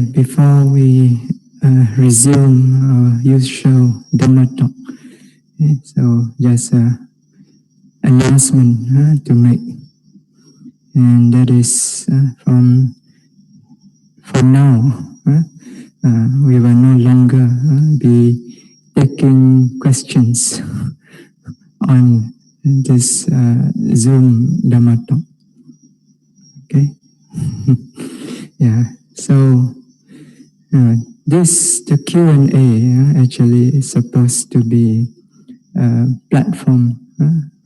Before we resume our usual Dhamma talk, so just an announcement to make, and that is for now, we will no longer be taking questions on this Zoom Dhamma talk. Okay? Yeah. So the Q&A actually is supposed to be a platform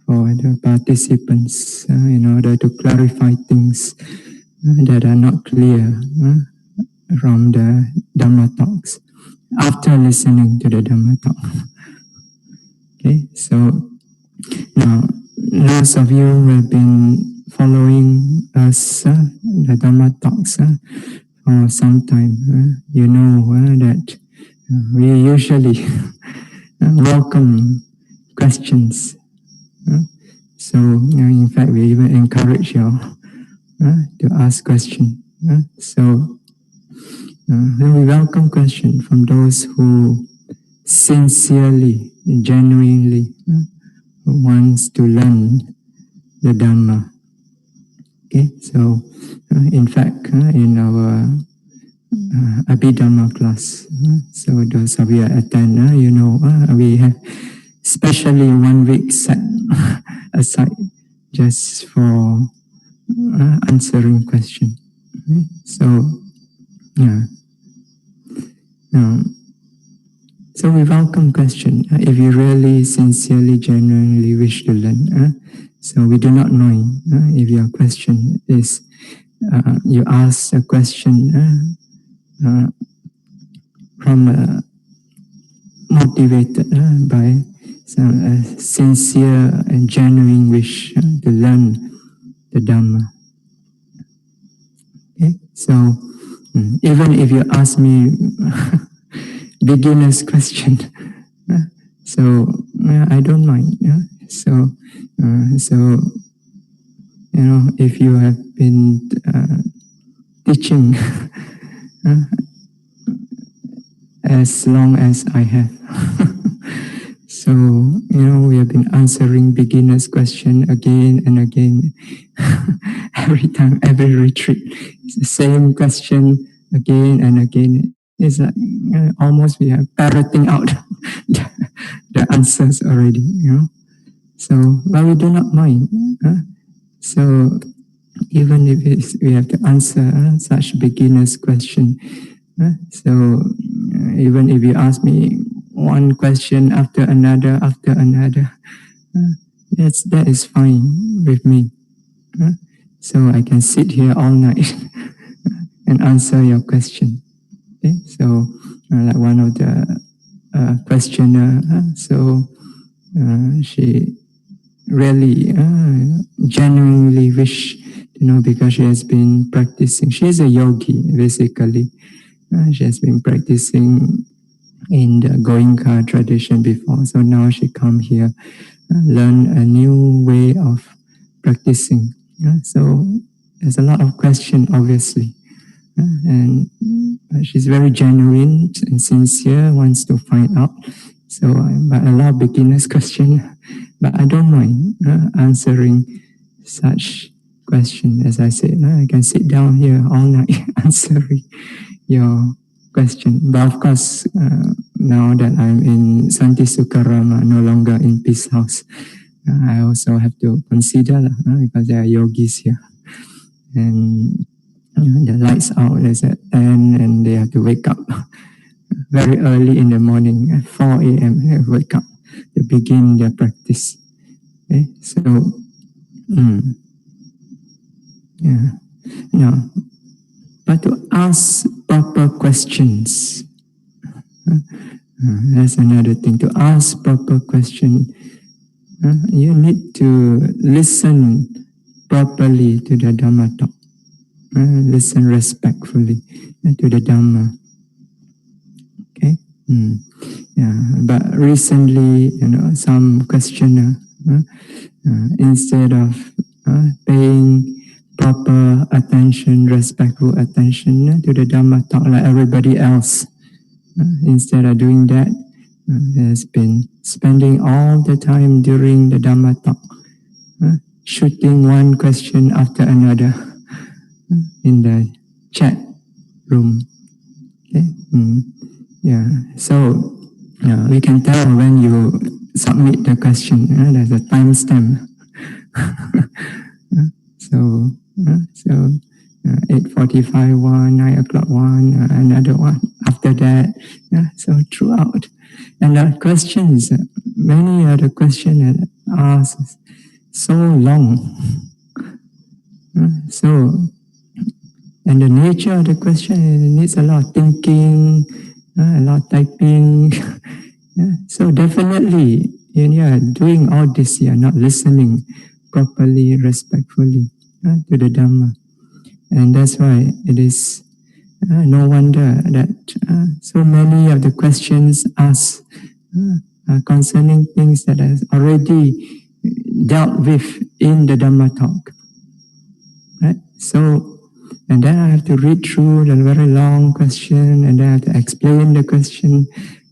for the participants in order to clarify things that are not clear from the Dhamma talks after listening to the Dhamma talk. Okay, so now those of you who have been following us, the Dhamma talks, for some time, you know that we usually welcome questions. So, in fact, we even encourage you to ask questions. So, we welcome questions from those who sincerely, genuinely wants to learn the Dhamma. Okay, so in fact, in our Abhidhamma class, so those of you who attend, you know, we have especially 1 week set aside just for answering questions. Okay? So, yeah. So we welcome question if you really, sincerely, genuinely wish to learn. So we do not mind if your question is, you ask a question from motivated by some sincere and genuine wish to learn the Dhamma. Okay? So even if you ask me beginner's question, so I don't mind. So you know, if you have been teaching as long as I have, so you know, we have been answering beginners' question again and again. Every time, every retreat, it's the same question again and again. It's like almost we are parroting out the answers already, you know. So, but we do not mind. So, even if we have to answer such beginner's question, so even if you ask me one question after another, that is fine with me. So I can sit here all night and answer your question. Okay? So, like one of the questioner, so she really genuinely wish, you know, because she has been practicing. She is a yogi, basically. She has been practicing in the Goenka tradition before. So now she come here, learn a new way of practicing. So there's a lot of question, obviously. And she's very genuine and sincere, wants to find out. So, but a lot of beginners' question, but I don't mind answering such question. As I said, I can sit down here all night answering your question. But of course, now that I'm in Santi Sukarama, no longer in Peace House, I also have to consider because there are yogis here. And the lights out is at 10 and they have to wake up very early in the morning at 4 a.m. They wake up to begin their practice. Okay? So, yeah. Now, but to ask proper questions, that's another thing. To ask proper question, you need to listen properly to the Dhamma talk. Listen respectfully to the Dhamma. Okay. Yeah. But recently, you know, some questioner instead of paying proper attention, respectful attention to the Dhamma talk like everybody else. Instead of doing that, has been spending all the time during the Dhamma talk, shooting one question after another in the chat room. Okay? Yeah. So we can tell when you submit the question. There's a timestamp. So 8:45 one, 9 o'clock one, another one after that. So throughout, and the questions, many of the questions asked so long. And the nature of the question needs a lot of thinking, a lot of typing. So definitely, when you are doing all this, you are not listening properly, respectfully to the Dhamma. And that's why it is no wonder that so many of the questions asked concerning things that are already dealt with in the Dhamma talk. Right? So, and then I have to read through the very long question, and then I have to explain the question,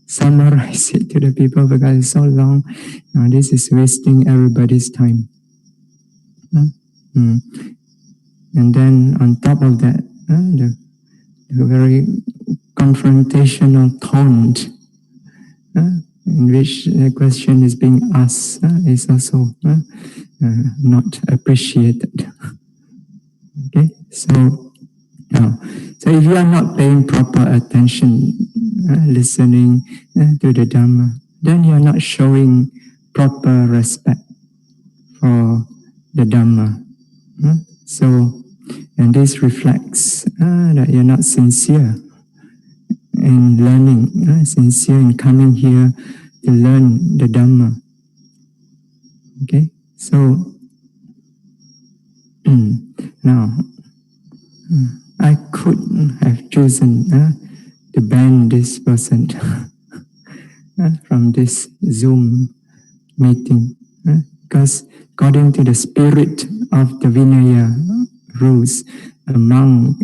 summarize it to the people because it's so long. This is wasting everybody's time. And then on top of that, the very confrontational tone in which the question is being asked is also not appreciated. Okay, so if you are not paying proper attention, listening to the Dhamma, then you are not showing proper respect for the Dhamma. So, and this reflects that you're not sincere in learning, sincere in coming here to learn the Dhamma. Okay, so now I could have chosen to ban this person from this Zoom meeting because according to the spirit of the Vinaya rules, a monk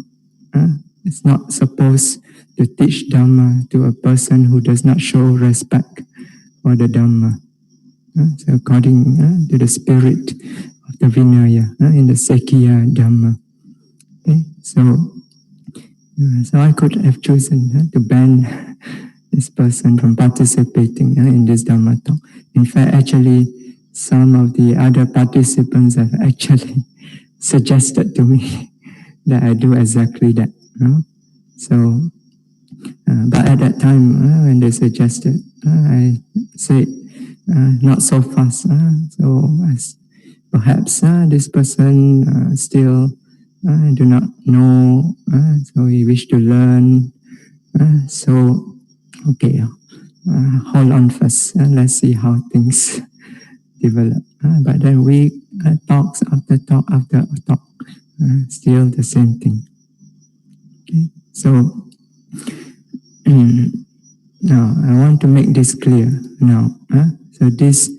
is not supposed to teach Dhamma to a person who does not show respect for the Dhamma. So according to the spirit of the Vinaya in the Sekhiya Dhamma. Okay? So I could have chosen to ban this person from participating in this Dhamma talk. In fact, actually, some of the other participants have actually suggested to me that I do exactly that. So, but at that time, when they suggested, I said, not so fast. So perhaps this person still do not know, so he wish to learn. So, okay, hold on first. Let's see how things develop. But then we talks after talk after talk, still the same thing. Okay, so now I want to make this clear now. So this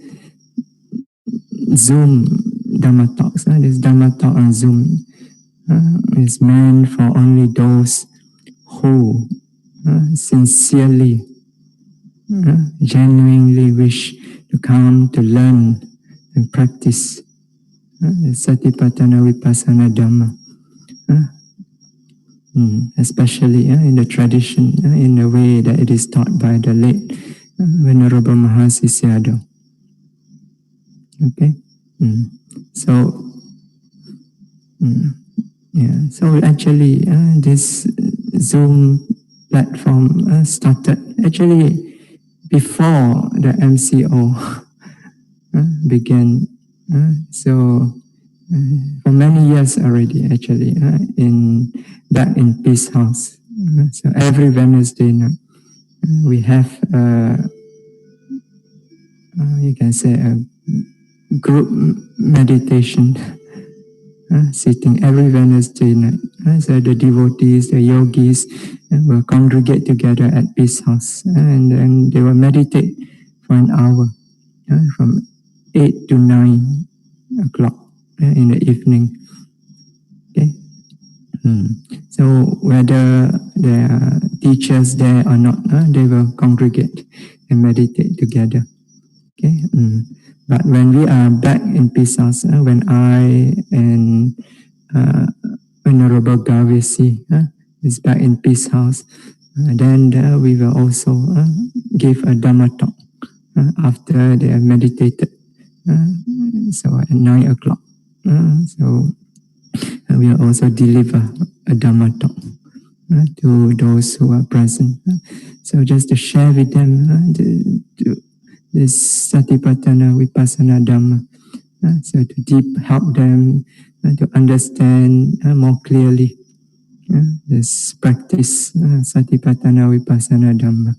Zoom Dhamma talks, this Dhamma talk on Zoom is meant for only those who sincerely, genuinely wish to come to learn and practice Satipatthana Vipassana Dhamma, especially in the tradition, in the way that it is taught by the late Venerable Mahasisyado. Okay, so yeah, so actually this Zoom platform started actually before the MCO began. So for many years already, actually, back in Peace House. So every Wednesday night we have you can say a group meditation sitting every Wednesday night. So the devotees, the yogis will congregate together at Peace House, and then they will meditate for an hour from 8 to 9 o'clock in the evening. Okay. So whether there are teachers there or not, they will congregate and meditate together. Okay. But when we are back in Peace House, when I and Venerable Gavesi is back in Peace House, then we will also give a Dhamma talk after they have meditated. So at 9 o'clock. So we will also deliver a Dhamma talk to those who are present. So just to share with them this Satipatthana Vipassana Dhamma. So to help them to understand more clearly this practice Satipatthana Vipassana Dhamma.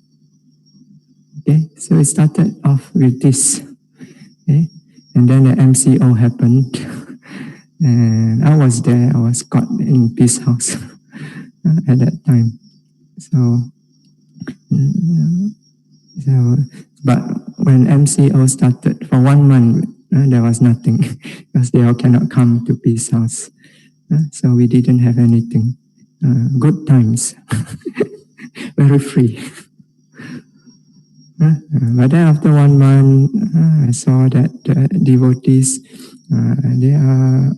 Okay, so it started off with this. Okay, and then the MCO happened, and I was there. I was caught in Peace House at that time. So, but when MCO started for 1 month, there was nothing because they all cannot come to Peace House. So we didn't have anything. Good times, very free. But then after 1 month, I saw that devotees, they are,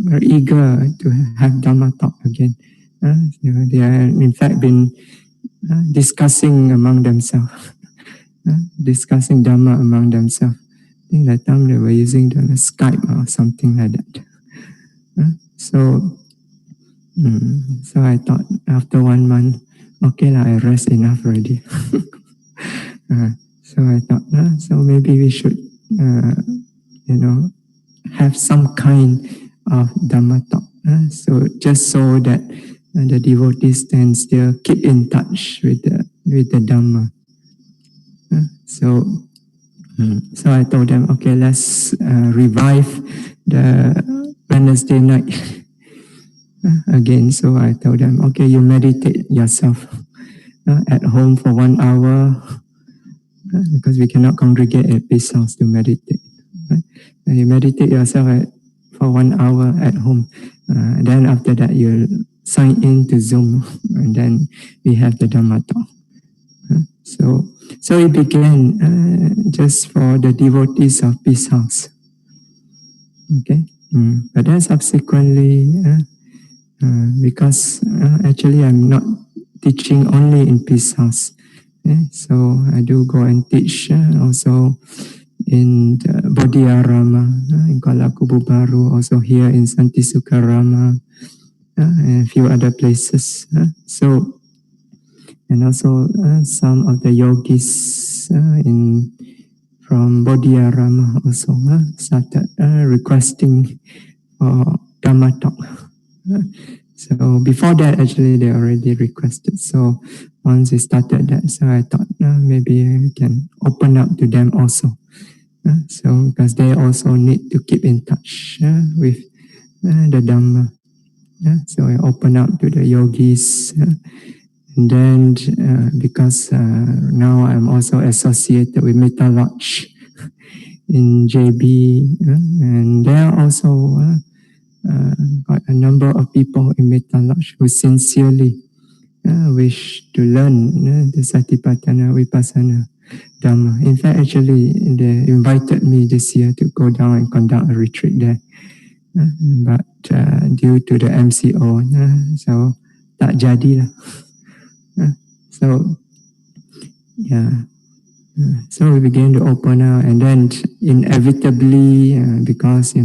very eager to have Dhamma talk again. They are in fact been discussing among themselves, discussing Dhamma among themselves. I think that time they were using the Skype or something like that. So I thought after 1 month, okay, I rest enough already. So I thought, so maybe we should, have some kind of Dhamma talk. So just so that the devotees can still keep in touch with the Dhamma. So I told them, okay, let's revive the Wednesday night again. So I told them, okay, you meditate yourself at home for 1 hour because we cannot congregate at Peace House to meditate. And you meditate yourself for 1 hour at home. Then after that, you sign in to Zoom, and then we have the Dhamma talk. So it began just for the devotees of Peace House. Okay, but then subsequently, because actually I'm not teaching only in Peace House, so I do go and teach also in the Bodhiarama, in Kuala Kubu Baru, also here in Santi Sukarama, and a few other places. So, and also some of the yogis from Bodhiarama also started requesting for Dhamma talk. So before that, actually, they already requested. So once they started that, so I thought maybe I can open up to them also. So because they also need to keep in touch with the Dhamma. So I open up to the yogis. And then because now I'm also associated with Metta Lodge in JB, and there are also got a number of people in Metta Lodge who sincerely wish to learn the Satipatthana Vipassana Dhamma. In fact, actually, they invited me this year to go down and conduct a retreat there. But due to the MCO, so tak jadi lah. So, yeah. So we began to open out, and then inevitably, because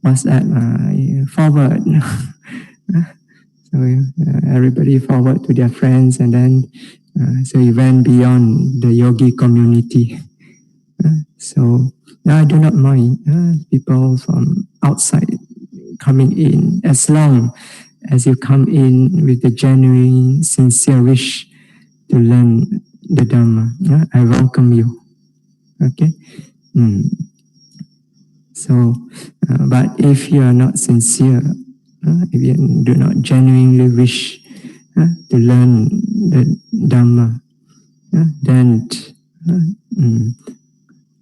WhatsApp forward, so everybody forward to their friends, and then so it went beyond the yogi community. So now I do not mind people from outside coming in, as long as you come in with the genuine, sincere wish to learn the Dhamma. I welcome you. Okay? So, but if you are not sincere, if you do not genuinely wish to learn the Dhamma, then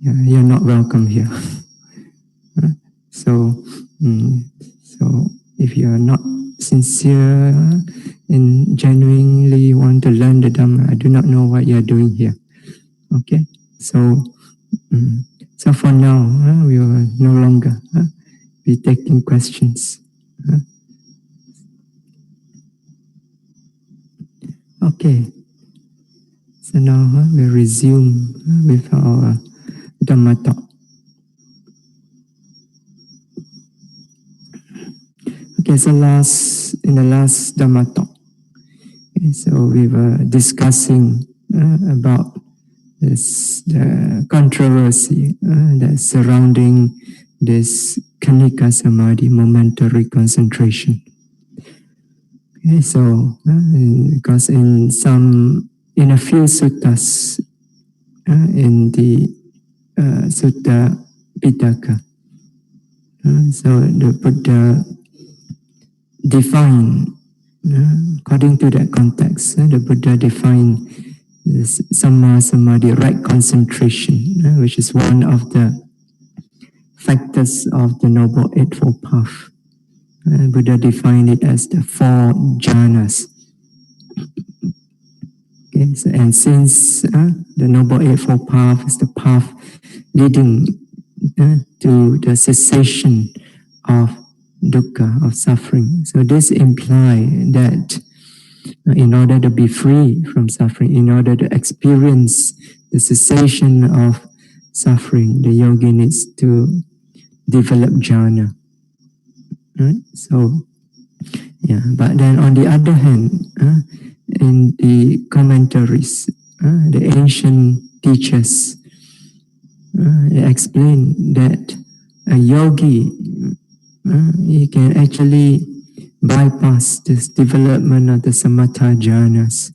you're not welcome here. So if you are not sincere and genuinely want to learn the Dhamma, I do not know what you are doing here. Okay, so so for now, we will no longer be taking questions. Okay, so now we resume with our Dhamma talk. Okay, so in the last Dhamma talk, okay, so we were discussing about the controversy that's surrounding this Khanika Samadhi, momentary concentration. Okay, so because in a few suttas in the Sutta Pitaka, so the Buddha defined, according to that context, the Buddha defined this Samma Samadhi, right concentration, which is one of the factors of the Noble Eightfold Path. Buddha defined it as the 4 jhanas. Okay, so, and since the Noble Eightfold Path is the path leading to the cessation of dukkha, of suffering, so this implies that in order to be free from suffering, in order to experience the cessation of suffering, the yogi needs to develop jhana. Right? So, yeah. But then on the other hand, in the commentaries, the ancient teachers they explain that a yogi he can actually bypass this development of the samatha jhanas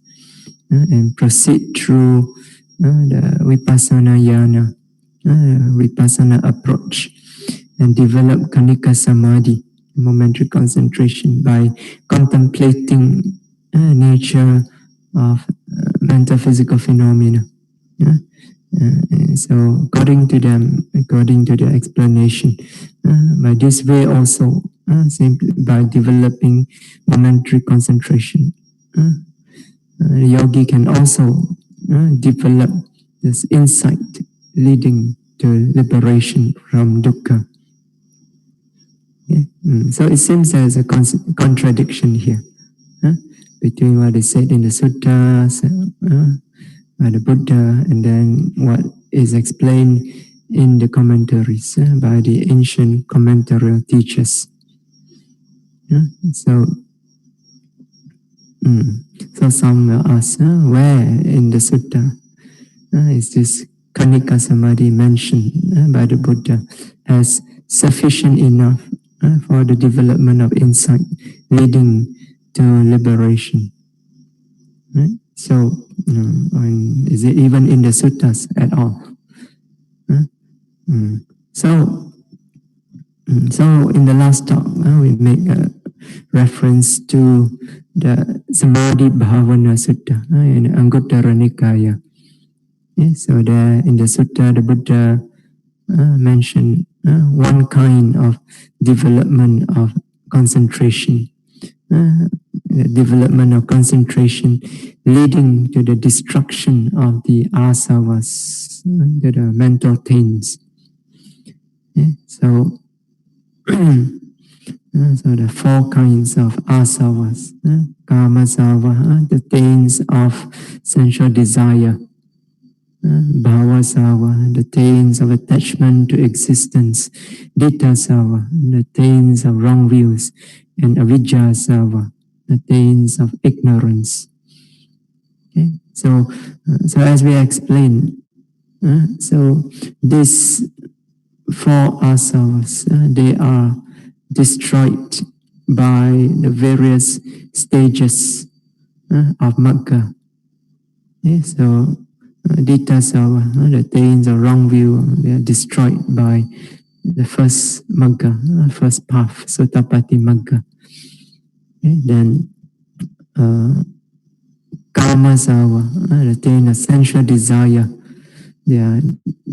and proceed through the vipassana yana, vipassana approach, and develop khanika samadhi, momentary concentration, by contemplating nature of mental physical phenomena. So according to them, according to the explanation, by this way also, simply by developing momentary concentration, the yogi can also develop this insight leading to liberation from dukkha. Okay? So it seems there's a contradiction here between what is said in the suttas by the Buddha and then what is explained in the commentaries by the ancient commentarial teachers. So some will ask, where in the sutta is this Khanika Samadhi mentioned by the Buddha as sufficient enough for the development of insight leading to liberation? Right? So, is it even in the suttas at all? So in the last talk, we make a reference to the Samadhi Bhavana Sutta in Anguttara Nikaya. So there in the sutta, the Buddha mentioned one kind of development of concentration, the development of concentration leading to the destruction of the asavas, to the mental taints. So the 4 kinds of asavas, kamasava, the taints of sensual desire, bhavasava, the taints of attachment to existence, ditthasava, the taints of wrong views, and avijjasava, the taints of ignorance. Okay? So as we explained, so these 4 asavas, they are destroyed by the various stages of Magga. Okay? So ditthasava, the taints of wrong view, they are destroyed by the first Magga, first path, Sotapatti Magga. Okay? Then kamasava, the taint of sensual desire, they are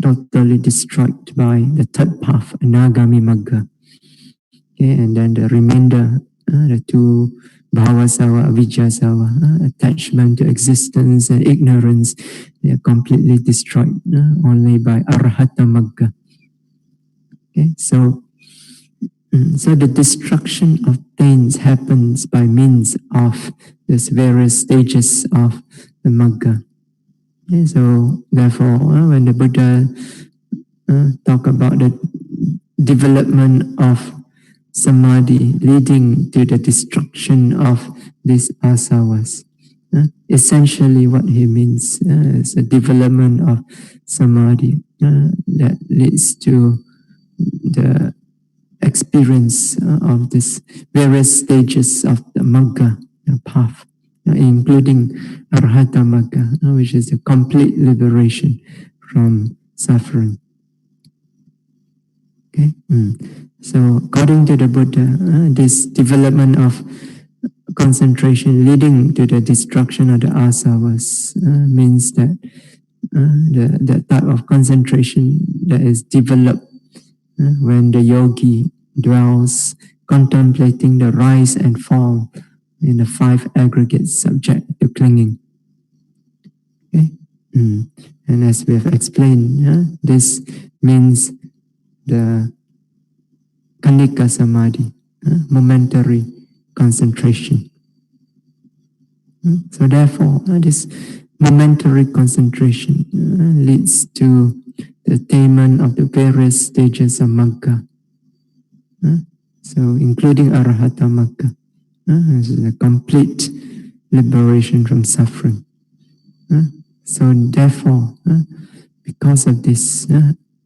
totally destroyed by the third path, Anagami Magga. Okay? Okay, and then the remainder, the two bhava sawa, avijja sawa, attachment to existence and ignorance, they are completely destroyed only by arahata magga. Okay, so the destruction of pains happens by means of these various stages of the magga. Okay, so therefore, when the Buddha talk about the development of samadhi leading to the destruction of these asavas, essentially what he means is a development of samadhi that leads to the experience of these various stages of the magga path, including arahata magga, which is a complete liberation from suffering. Okay. So according to the Buddha, this development of concentration leading to the destruction of the asavas means that the type of concentration that is developed when the yogi dwells contemplating the rise and fall in the five aggregates subject to clinging. Okay? And as we have explained, this means the kanika samadhi, momentary concentration. So therefore, this momentary concentration leads to the attainment of the various stages of magga. So including arahata magga, this is a complete liberation from suffering. So therefore, because of this,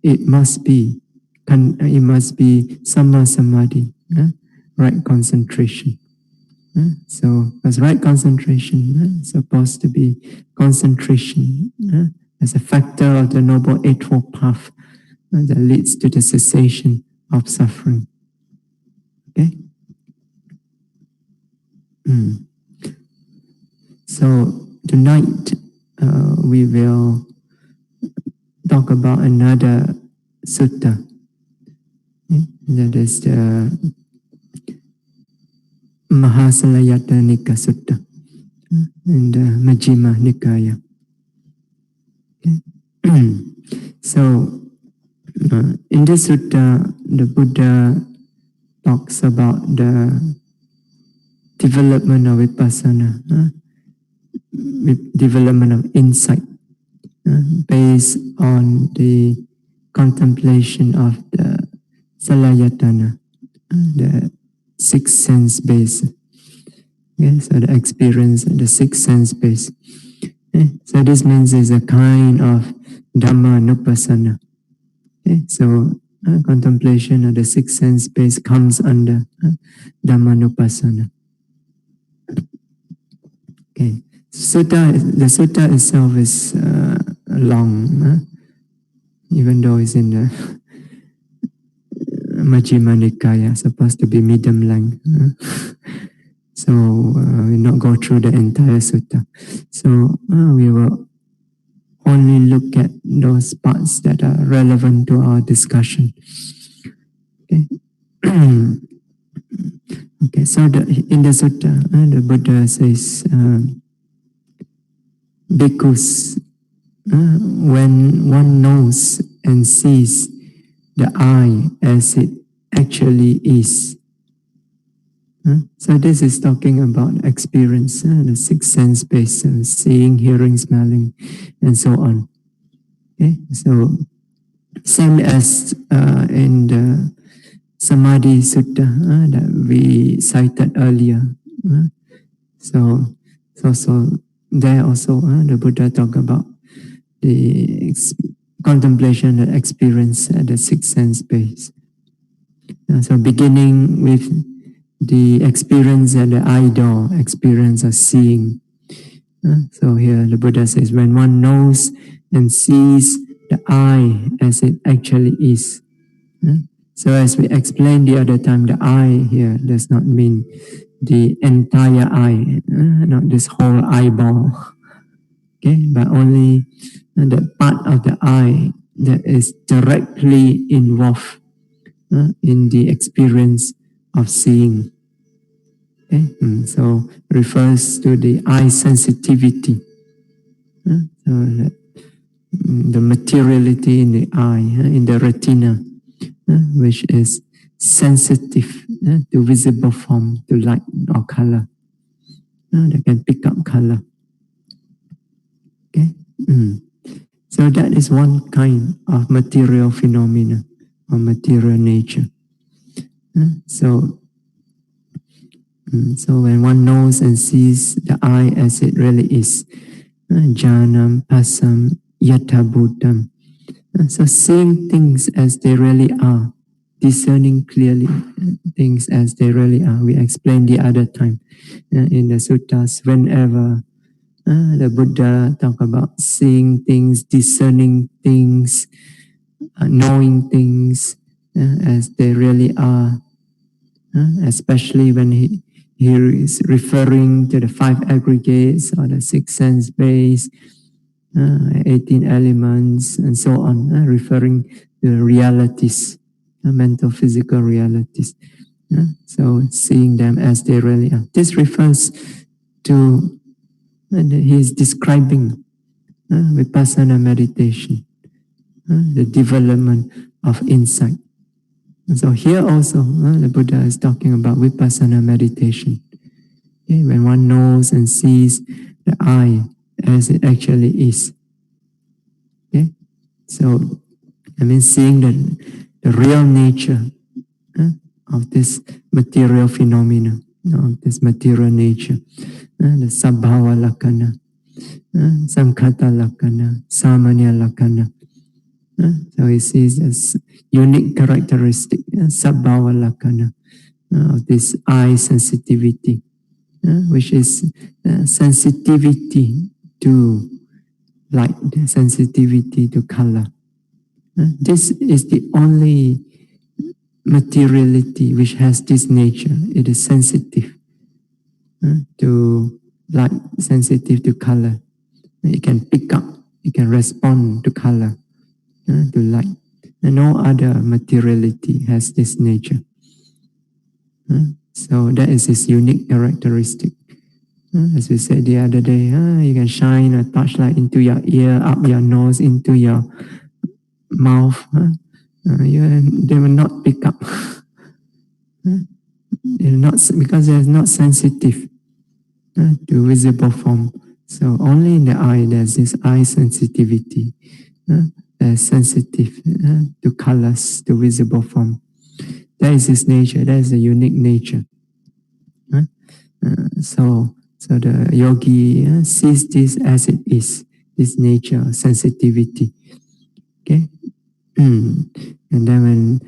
it must be samma samadhi, right concentration. So as right concentration is supposed to be concentration as a factor of the Noble Eightfold Path that leads to the cessation of suffering. Okay. So tonight we will talk about another sutta. That is the Mahasalayattanika Sutta in the Majjhima Nikaya. Okay. So in this sutta, the Buddha talks about the development of Vipassana, development of insight based on the contemplation of the Salayatana, the sixth sense base. Okay, so the experience of the sixth sense base. Okay, so this means it's a kind of Dhamma nupassana. Okay, so contemplation of the sixth sense base comes under Dhamma nupassana. Okay, the sutta itself is long, even though it's in the Majjhima Nikaya, supposed to be medium length. So we'll not go through the entire sutta. So we will only look at those parts that are relevant to our discussion. Okay. Okay, so in the sutta, the Buddha says, bhikkhus, when one knows and sees the I as it actually is. So this is talking about experience, the sixth sense base, seeing, hearing, smelling, and so on. Okay, so same as in the Samadhi Sutta that we cited earlier. So there also the Buddha talk about the contemplation and experience at the sixth sense base. So beginning with the experience at the eye door, experience of seeing. So here the Buddha says, when one knows and sees the I as it actually is. So as we explained the other time, the I here does not mean the entire eye, not this whole eyeball. Okay, but only the part of the eye that is directly involved in the experience of seeing. Okay? So refers to the eye sensitivity. So the materiality in the eye, in the retina, which is sensitive to visible form, to light or color. They can pick up color. Okay? So that is one kind of material phenomena or material nature. So when one knows and sees the eye as it really is, jhanam, pasam, yatha bhutam. So seeing things as they really are, discerning clearly things as they really are. We explained the other time in the suttas, whenever the Buddha talk about seeing things, discerning things, knowing things as they really are, especially when he is referring to the 5 aggregates or the 6 sense base, 18 elements, and so on, referring to the realities, mental, physical realities. So seeing them as they really are. This refers to, he is describing Vipassana meditation, the development of insight. And so here also, the Buddha is talking about Vipassana meditation. Okay? When one knows and sees the eye as it actually is. Okay? So, I mean, seeing the real nature of this material phenomena, of this material nature, the sabhava lakkhana, samkhata lakkhana, samanya lakkhana. So he sees as unique characteristic, sabhava lakkhana, of this eye sensitivity, which is sensitivity to light, sensitivity to color. This is the only materiality which has this nature. It is sensitive to light, sensitive to color. It can pick up, it can respond to color, to light. And no other materiality has this nature. So that is its unique characteristic. As we said the other day, you can shine a torchlight into your ear, up your nose, into your mouth. They will not pick up. Because they are not sensitive to visible form. So only in the eye there's this eye sensitivity. They're sensitive to colors, to visible form. That is his nature. That is a unique nature. So the yogi sees this as it is, this nature, sensitivity. Okay, and then when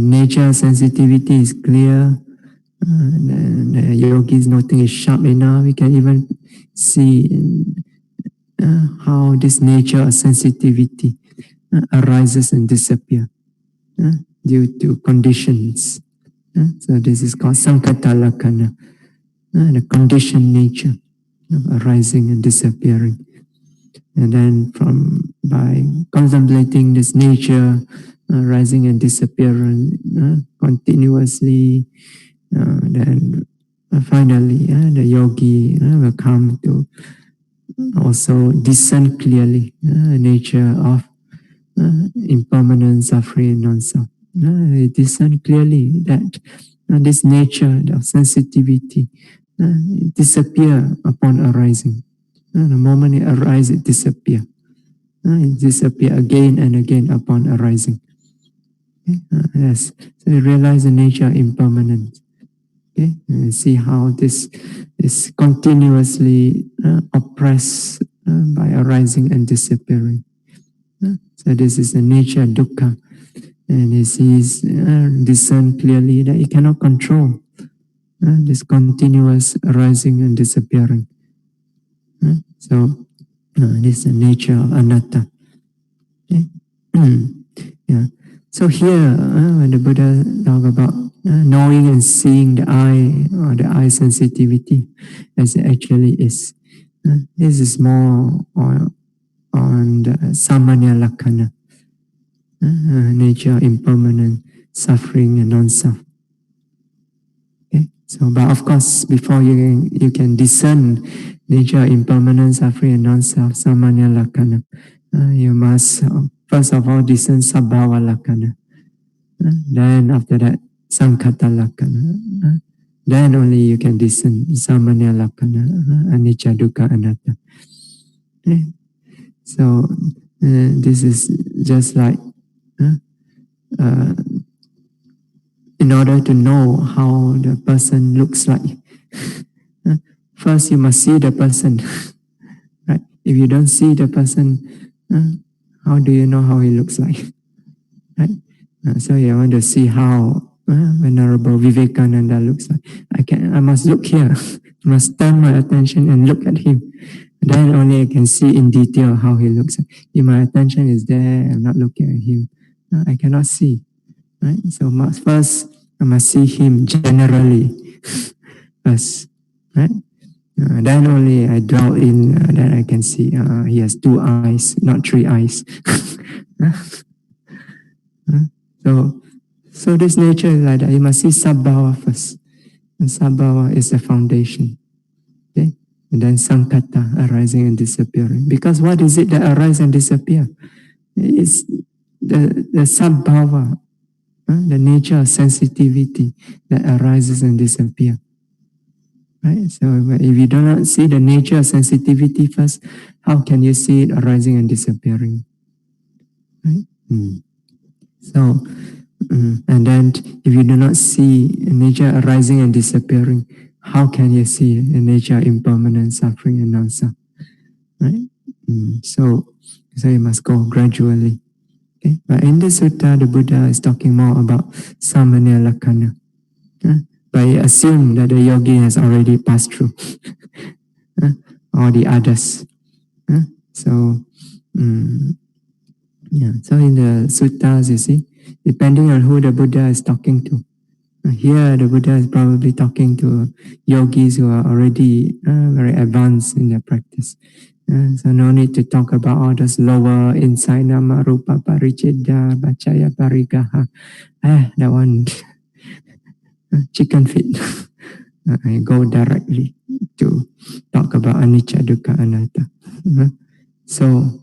nature sensitivity is clear, the yogi is noting is sharp enough. We can even see how this nature of sensitivity arises and disappears due to conditions. So this is called sankhata lakkhana, the conditioned nature of arising and disappearing. And then by contemplating this nature rising and disappearing continuously, then finally the yogi will come to also discern clearly the nature of impermanence, suffering, and non-self. Discern clearly that this nature of sensitivity disappear upon arising. The moment it arises, it disappears. It disappears again and again upon arising. Okay? Yes. So you realize the nature of impermanence. Okay? And see how this is continuously oppressed by arising and disappearing. So this is the nature of dukkha. And he sees, discern clearly that he cannot control this continuous arising and disappearing. So this is the nature of anatta. Okay? Yeah. So here, when the Buddha talk about knowing and seeing the eye or the eye sensitivity as it actually is, this is more on the samanya lakkhana, nature, impermanent, suffering, and non-self. So, but of course, before you can discern nature, impermanence, suffering, and non-self, samaṇera lakkhana, you must first of all discern sabhava lakkhana. Then after that, sankhata lakkhana. Then only you can discern samaṇera lakkhana, anicca, dukkha, anatta. Okay? So this is just like in order to know how the person looks like. First, you must see the person. Right? If you don't see the person, how do you know how he looks like? Right? So you want to see how Venerable Vivekananda looks like. I must look here. I must turn my attention and look at him. Then only I can see in detail how he looks. If my attention is there, I'm not looking at him, I cannot see. Right? So first, I must see him generally first. Right? Then only I dwell in, then I can see he has 2 eyes, not 3 eyes. So this nature is like that. You must see sabhava first. And sabhava is the foundation. Okay? And then sankhata, arising and disappearing. Because what is it that arises and disappears? It's the sabhava, the nature of sensitivity that arises and disappears. Right? So if you do not see the nature of sensitivity first, how can you see it arising and disappearing? Right? So, and then if you do not see nature arising and disappearing, how can you see the nature of impermanence, suffering, and non-self? Right? So you must go gradually. Okay? But in the sutta, the Buddha is talking more about samaṇera lakkhana. But I assume that the yogi has already passed through all the others. So in the suttas, you see, depending on who the Buddha is talking to. Here, the Buddha is probably talking to yogis who are already very advanced in their practice. So no need to talk about all those lower inside nama rupa paricheda bachaya parigaha. That one, chicken feet. I go directly to talk about anicca, dukkha, anatta. So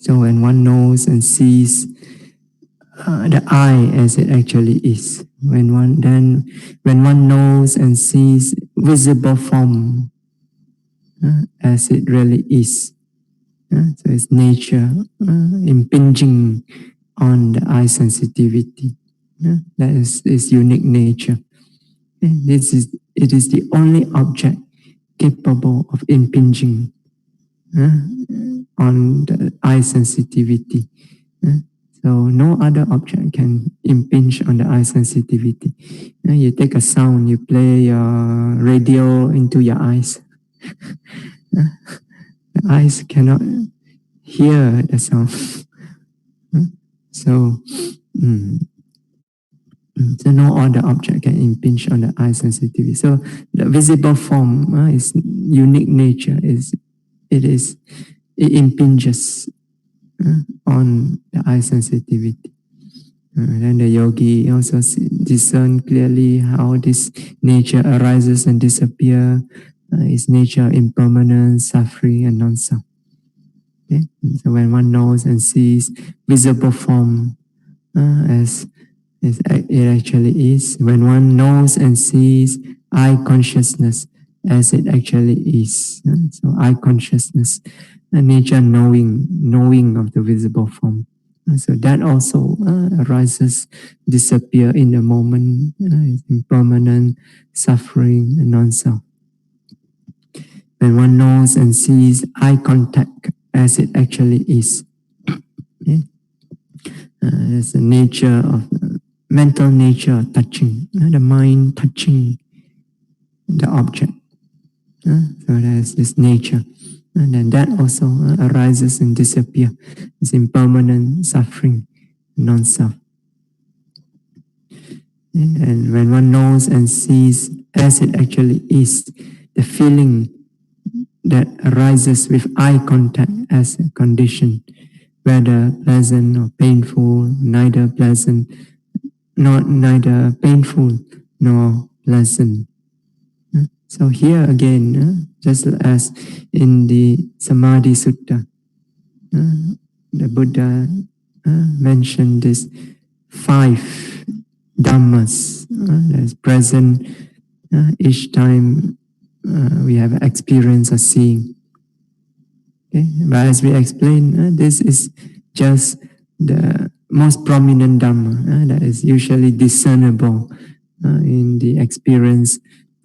when one knows and sees the I as it actually is, when one knows and sees visible form as it really is, so it's nature impinging on the eye sensitivity. That is its unique nature. It is the only object capable of impinging on the eye sensitivity. So no other object can impinge on the eye sensitivity. You take a sound, you play your radio into your eyes. The eyes cannot hear the sound. So no other object can impinge on the eye sensitivity. So the visible form is unique nature. It impinges on the eye sensitivity. Then the yogi also discern clearly how this nature arises and disappears. Its nature impermanence, suffering, and non-self. Okay? So when one knows and sees visible form as it actually is, when one knows and sees eye consciousness as it actually is, so eye consciousness, nature knowing of the visible form. So that also arises, disappear in the moment, impermanent, suffering, and non-self. When one knows and sees eye contact as it actually is, okay? There's the nature of mental nature of touching, the mind touching the object. So there's this nature. And then that also arises and disappears. It's impermanent, suffering, non-self. And when one knows and sees as it actually is, the feeling that arises with eye contact as a condition, whether pleasant or painful, neither painful nor pleasant. So here again, just as in the Samadhi Sutta, the Buddha mentioned this 5 Dhammas that is present each time we have experience of seeing. Okay? But as we explained, this is just the most prominent Dhamma that is usually discernible in the experience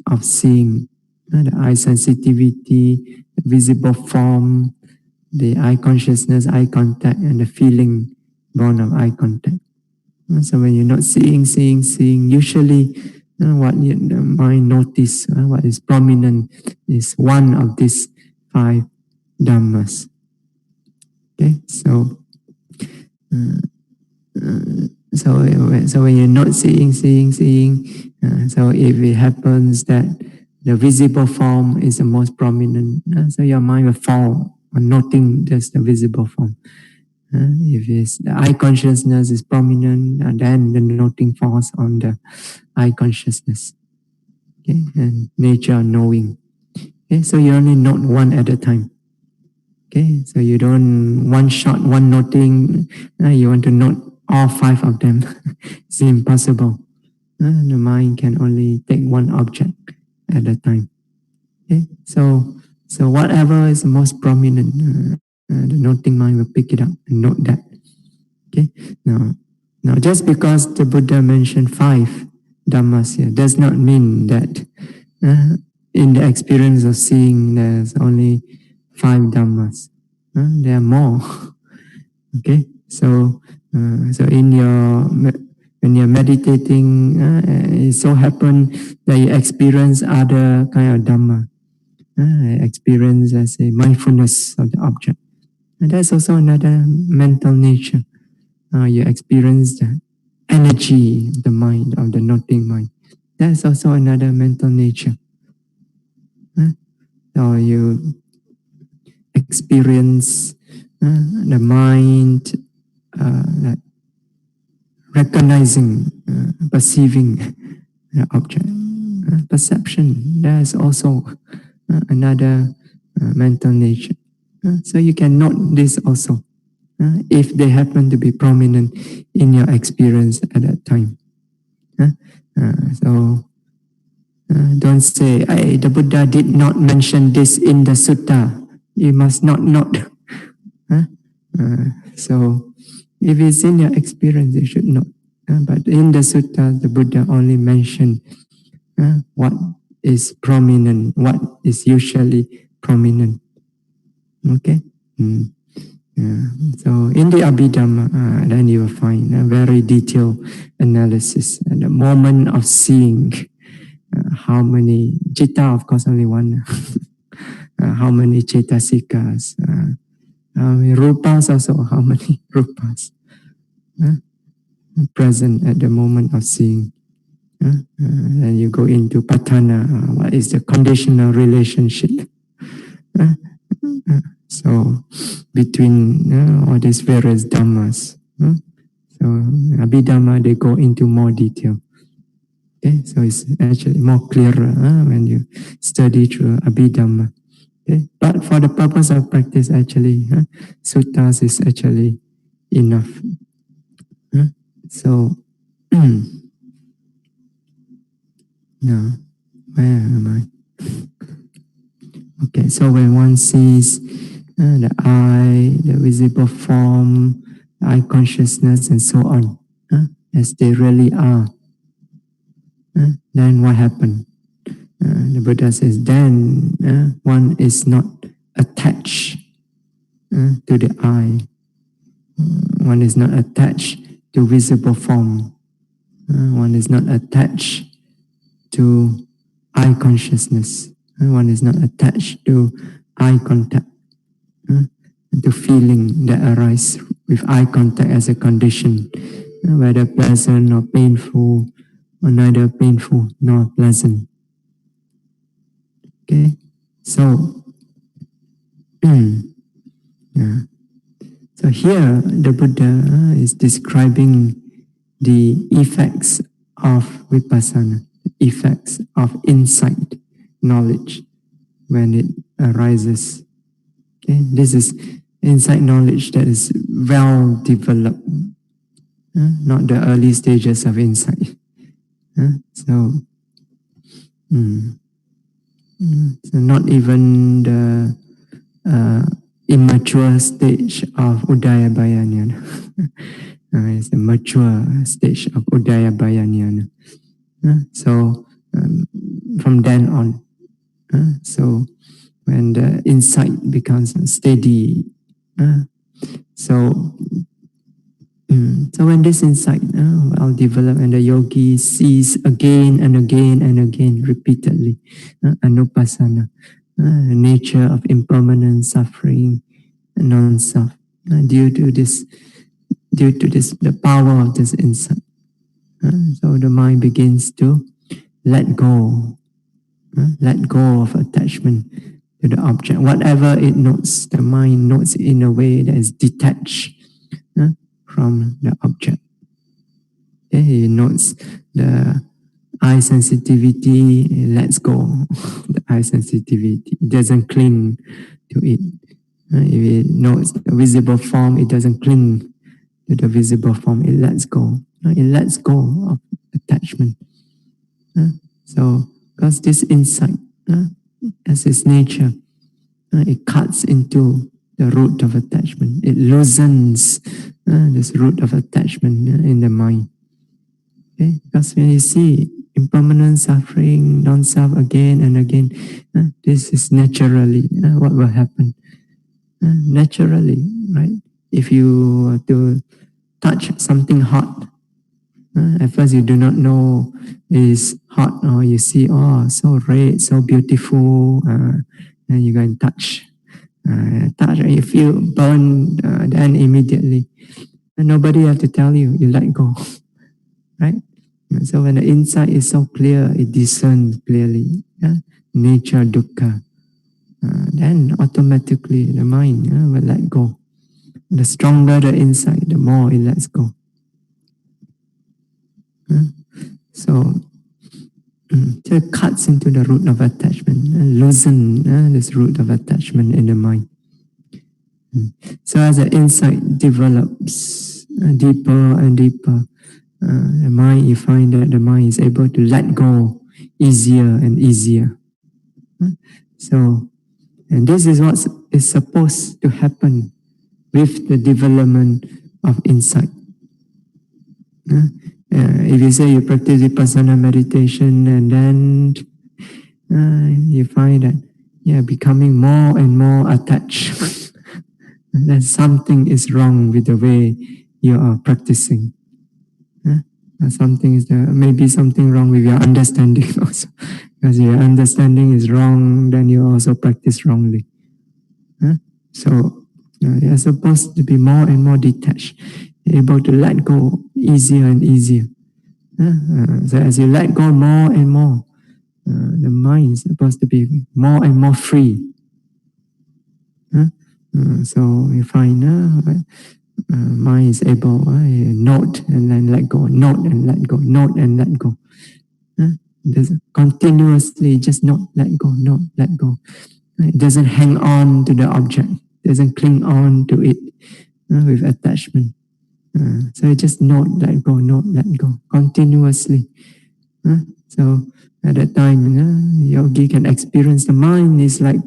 of seeing. The eye sensitivity, the visible form, the eye consciousness, eye contact, and the feeling born of eye contact. So when you're not seeing, usually what the mind notice, what is prominent is one of these 5 Dhammas. Okay, so when you're not seeing, so if it happens that the visible form is the most prominent, so your mind will fall on noting just the visible form. If it's the eye consciousness is prominent, then the noting falls on the eye consciousness. Okay, and nature of knowing. Okay, so you only note one at a time. Okay, so you don't one shot, one noting. You want to note all 5 of them. It's impossible. The mind can only take one object at a time. Okay, so whatever is most prominent, the noting mind will pick it up and note that. Okay, now just because the Buddha mentioned 5 Dhammas here does not mean that in the experience of seeing there's only 5 Dhammas. There are more. Okay, so in your when you're meditating, it so happens that you experience other kind of Dhamma. Experience as a mindfulness of the object. And that's also another mental nature. You experience the energy of the mind, of the noting mind. That's also another mental nature. So you experience the mind like recognizing, perceiving the object. Perception, that is also another mental nature. So you can note this also if they happen to be prominent in your experience at that time. So don't say, hey, the Buddha did not mention this in the sutta. You must not note. So if it's in your experience, you should note. But in the sutta, the Buddha only mentioned what is prominent, what is usually prominent. Okay? So in the Abhidhamma, then you will find a very detailed analysis at the moment of seeing. How many citta, of course, only one. How many cetasikas? How many rupas also? How many rupas present at the moment of seeing? Then you go into patana. What is the conditional relationship? So between all these various dhammas. So Abhidhamma, they go into more detail. Okay, so it's actually more clearer when you study through Abhidhamma. Okay, but for the purpose of practice, actually, suttas is actually enough. So now, where am I? Okay, so when one sees the eye, the visible form, eye consciousness, and so on, as they really are, then what happened? The Buddha says, then one is not attached to the eye. One is not attached to visible form. One is not attached to eye consciousness. One is not attached to eye contact, to feeling that arises with eye contact as a condition, whether pleasant or painful, or neither painful nor pleasant. Okay, so so here the Buddha is describing the effects of Vipassana, effects of insight, knowledge, when it arises. Okay? This is insight knowledge that is well developed, not the early stages of insight. So not even the immature stage of Udayabaya Jnana. It's the mature stage of Udayabaya Jnana. So from then on, so when the insight becomes steady, so when this insight well developed and the yogi sees again and again and again repeatedly, anupassana, the nature of impermanent suffering and non-self, due to this, the power of this insight. So the mind begins to let go of attachment to the object. Whatever it notes, the mind notes in a way that is detached from the object. Okay? It notes the eye sensitivity, it lets go the eye sensitivity. It doesn't cling to it. If it notes the visible form, it doesn't cling to the visible form. It lets go. It lets go of attachment. So, because this insight, as its nature, it cuts into the root of attachment. It loosens this root of attachment in the mind. Okay? Because when you see impermanent suffering, non-self again and again, this is naturally what will happen. Naturally, right? If you were to touch something hot, at first you do not know it is hot, or you see, oh, so red, so beautiful, and you go and touch, and you feel burned, then immediately, and nobody have to tell you, you let go, right? So when the insight is so clear, it discerns clearly, nature dukkha, then automatically the mind will let go. The stronger the insight, the more it lets go. So it cuts into the root of attachment, loosen this root of attachment in the mind. So as the insight develops deeper and deeper, the mind, you find that the mind is able to let go easier and easier. So, and this is what is supposed to happen with the development of insight. If you say you practice Vipassana meditation and then you find that becoming more and more attached, then something is wrong with the way you are practicing. Maybe something wrong with your understanding also. Because your understanding is wrong, then you also practice wrongly. So you're supposed to be more and more detached, able to let go easier and easier. So as you let go more and more, the mind is supposed to be more and more free. So you find mind is able note and then let go, note and let go, note and let go. Continuously just note, let go, note, let go. It doesn't hang on to the object, doesn't cling on to it with attachment. So it just note, let go, continuously. So at that time, yogi can experience the mind is like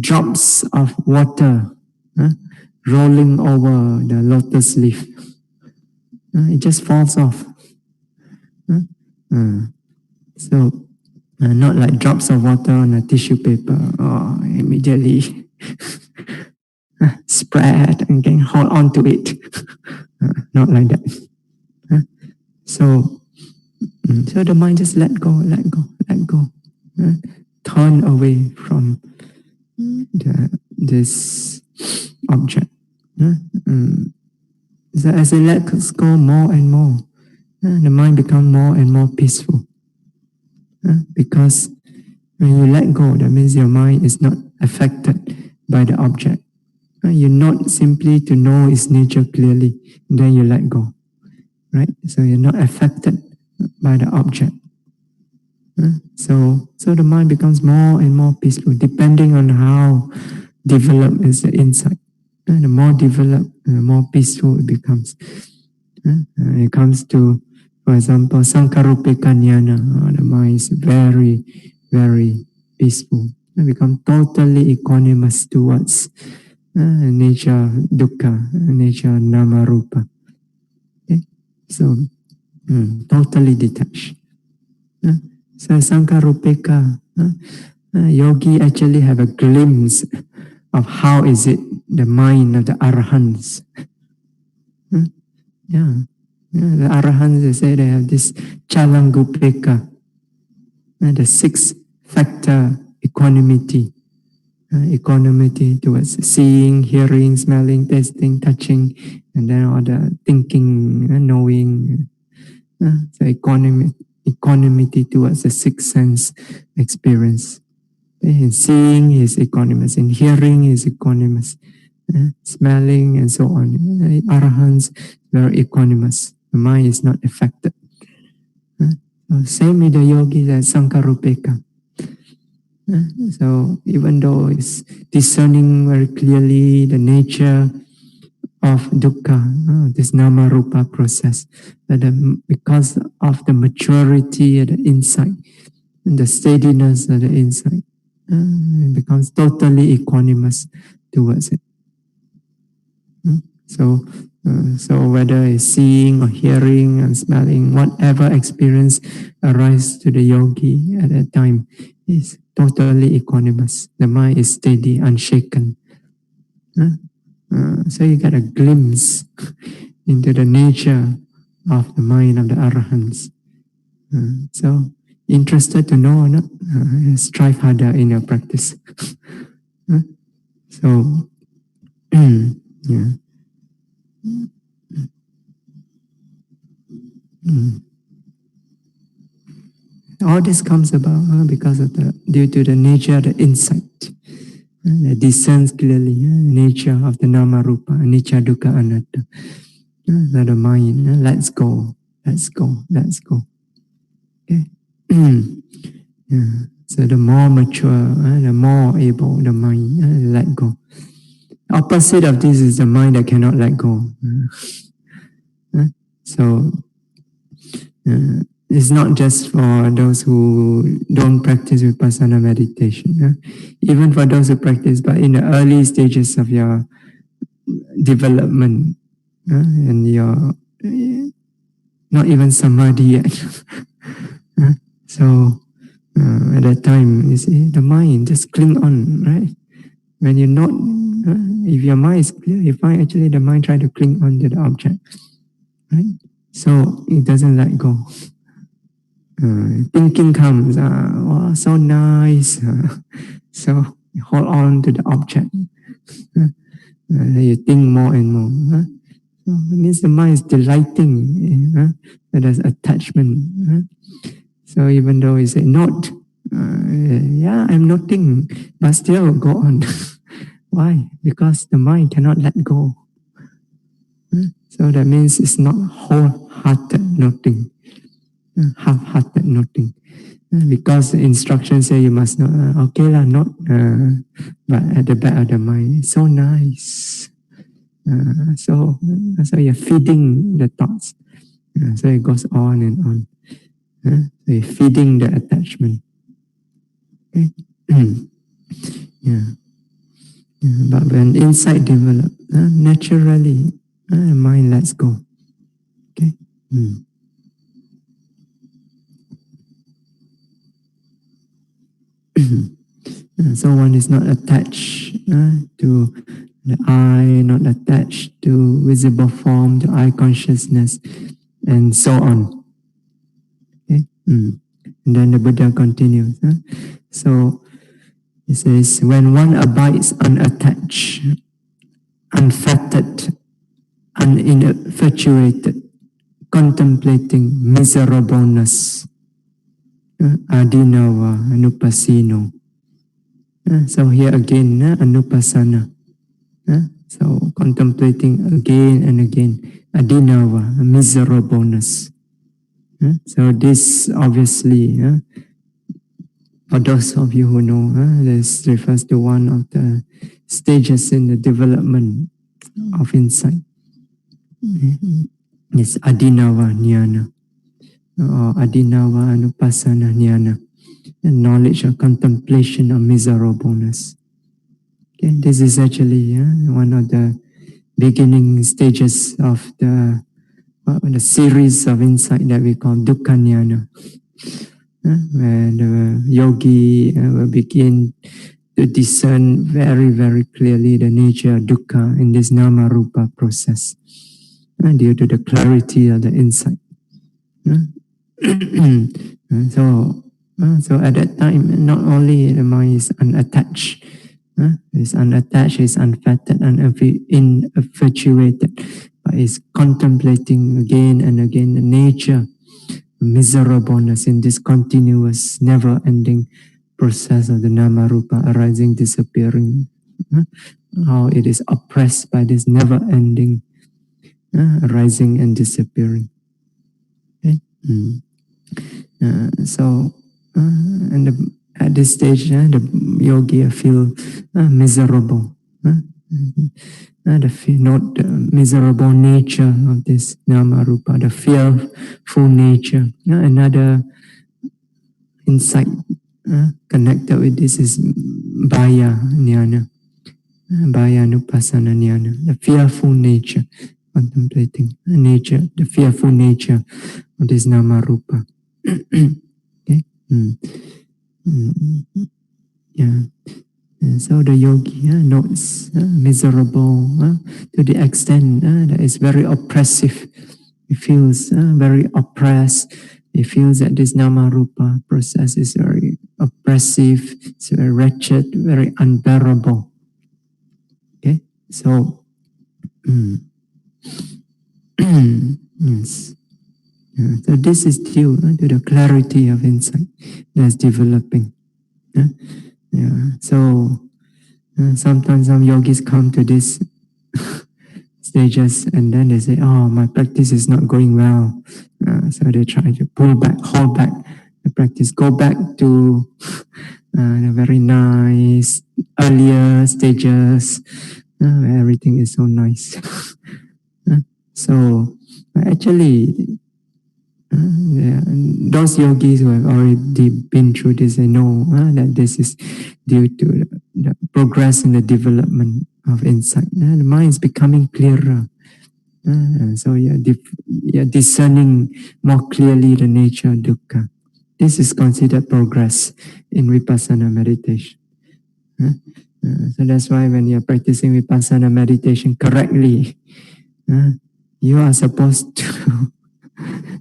drops of water rolling over the lotus leaf. It just falls off. So not like drops of water on a tissue paper, or immediately spread and can hold on to it. Not like that. So the mind just let go. Turn away from this object. So as it lets go more and more, the mind becomes more and more peaceful. Because when you let go, that means your mind is not affected by the object. You note simply to know its nature clearly, then you let go. Right? So you're not affected by the object. So the mind becomes more and more peaceful, depending on how developed is the insight. The more developed, the more peaceful it becomes. It comes to, for example, Sankarupika Jnana. The mind is very, very peaceful. It becomes totally equanimous towards nature dukkha, nature nama rupa. Okay? So totally detached. So Sankarupika, yogi actually have a glimpse of how is it the mind of the arahants. The arahants, they say they have this chalangupeka, the 6 factor equanimity. Equanimity towards seeing, hearing, smelling, tasting, touching, and then all the thinking, knowing. So equanimity towards the 6th sense experience. In seeing is equanimous, in hearing is equanimous, smelling and so on. Arahants very equanimous. The mind is not affected. Same with the yogis at Sankarupeka. So even though it's discerning very clearly the nature of dukkha, this nama rupa process, but because of the maturity of the insight and the steadiness of the insight, it becomes totally equanimous towards it. So whether it's seeing or hearing and smelling, whatever experience arises to the yogi at that time is totally equanimous. The mind is steady, unshaken. So you get a glimpse into the nature of the mind of the arahants. So interested to know or not? Strive harder in your practice. So yeah. All this comes about because of due to the nature of the insight. That discerns clearly nature of the nama rupa, anicca dukkha anatta. That the mind lets go. Okay. So the more mature, the more able the mind let go. Opposite of this is the mind that cannot let go. So it's not just for those who don't practice Vipassana meditation. Even for those who practice, but in the early stages of your development, and you're not even samadhi yet. So at that time, you see, the mind just cling on, right? When you're not, if your mind is clear, you find actually the mind try to cling on to the object, right? So it doesn't let go. Thinking comes, oh, so nice. So you hold on to the object. You think more and more. So it means the mind is delighting. There's attachment. So even though you say not, I'm noting, but still go on. Why? Because the mind cannot let go. So that means it's not wholehearted noting, half-hearted noting. Because the instructions say you must not, okay lah, not, but at the back of the mind, it's so nice. So you're feeding the thoughts. So it goes on and on. So you're feeding the attachment. Okay? But when insight develops, naturally, the mind lets go. Okay? So one is not attached to the eye, not attached to visible form, to eye consciousness, and so on. Okay? And then the Buddha continues. So he says, when one abides unattached, unfettered, uninfatuated, contemplating miserableness, adinava, anupassino. So here again, anupassana. So contemplating again and again, adinava, miserableness. So this obviously, for those of you who know, this refers to one of the stages in the development of insight. It's Adinava Jnana or Adinava Anupassana Jnana, and knowledge or contemplation of miserableness. Okay, this is actually one of the beginning stages of the series of insight that we call Dukkha Jnana, where the yogi will begin to discern very, very clearly the nature of dukkha in this nama rupa process, due to the clarity of the insight. So at that time, not only the mind is unattached, is unfettered, uninfatuated, but is contemplating again and again the nature, miserableness in this continuous, never-ending process of the nama rupa arising, disappearing, how it is oppressed by this never-ending arising and disappearing. Okay? At this stage, the yogi feel miserable. The miserable nature of this nama rupa, the fearful nature. Another insight connected with this is bhaya jnana, bhaya anupassana jnana, the fearful nature, contemplating the fearful nature of this nama rupa. Okay? Yeah. And so the yogi notes miserable to the extent that it's very oppressive. He feels very oppressed. He feels that this nama rupa process is very oppressive, it's very wretched, very unbearable. Okay, so yes. So this is due to the clarity of insight that's developing. So sometimes some yogis come to this stages and then they say, oh, my practice is not going well. So they try to hold back the practice, go back to the very nice earlier stages where everything is so nice. So actually, those yogis who have already been through this, they know that this is due to the progress in the development of insight. The mind is becoming clearer. So you're discerning more clearly the nature of dukkha. This is considered progress in Vipassana meditation. So that's why when you're practicing Vipassana meditation correctly, you are supposed to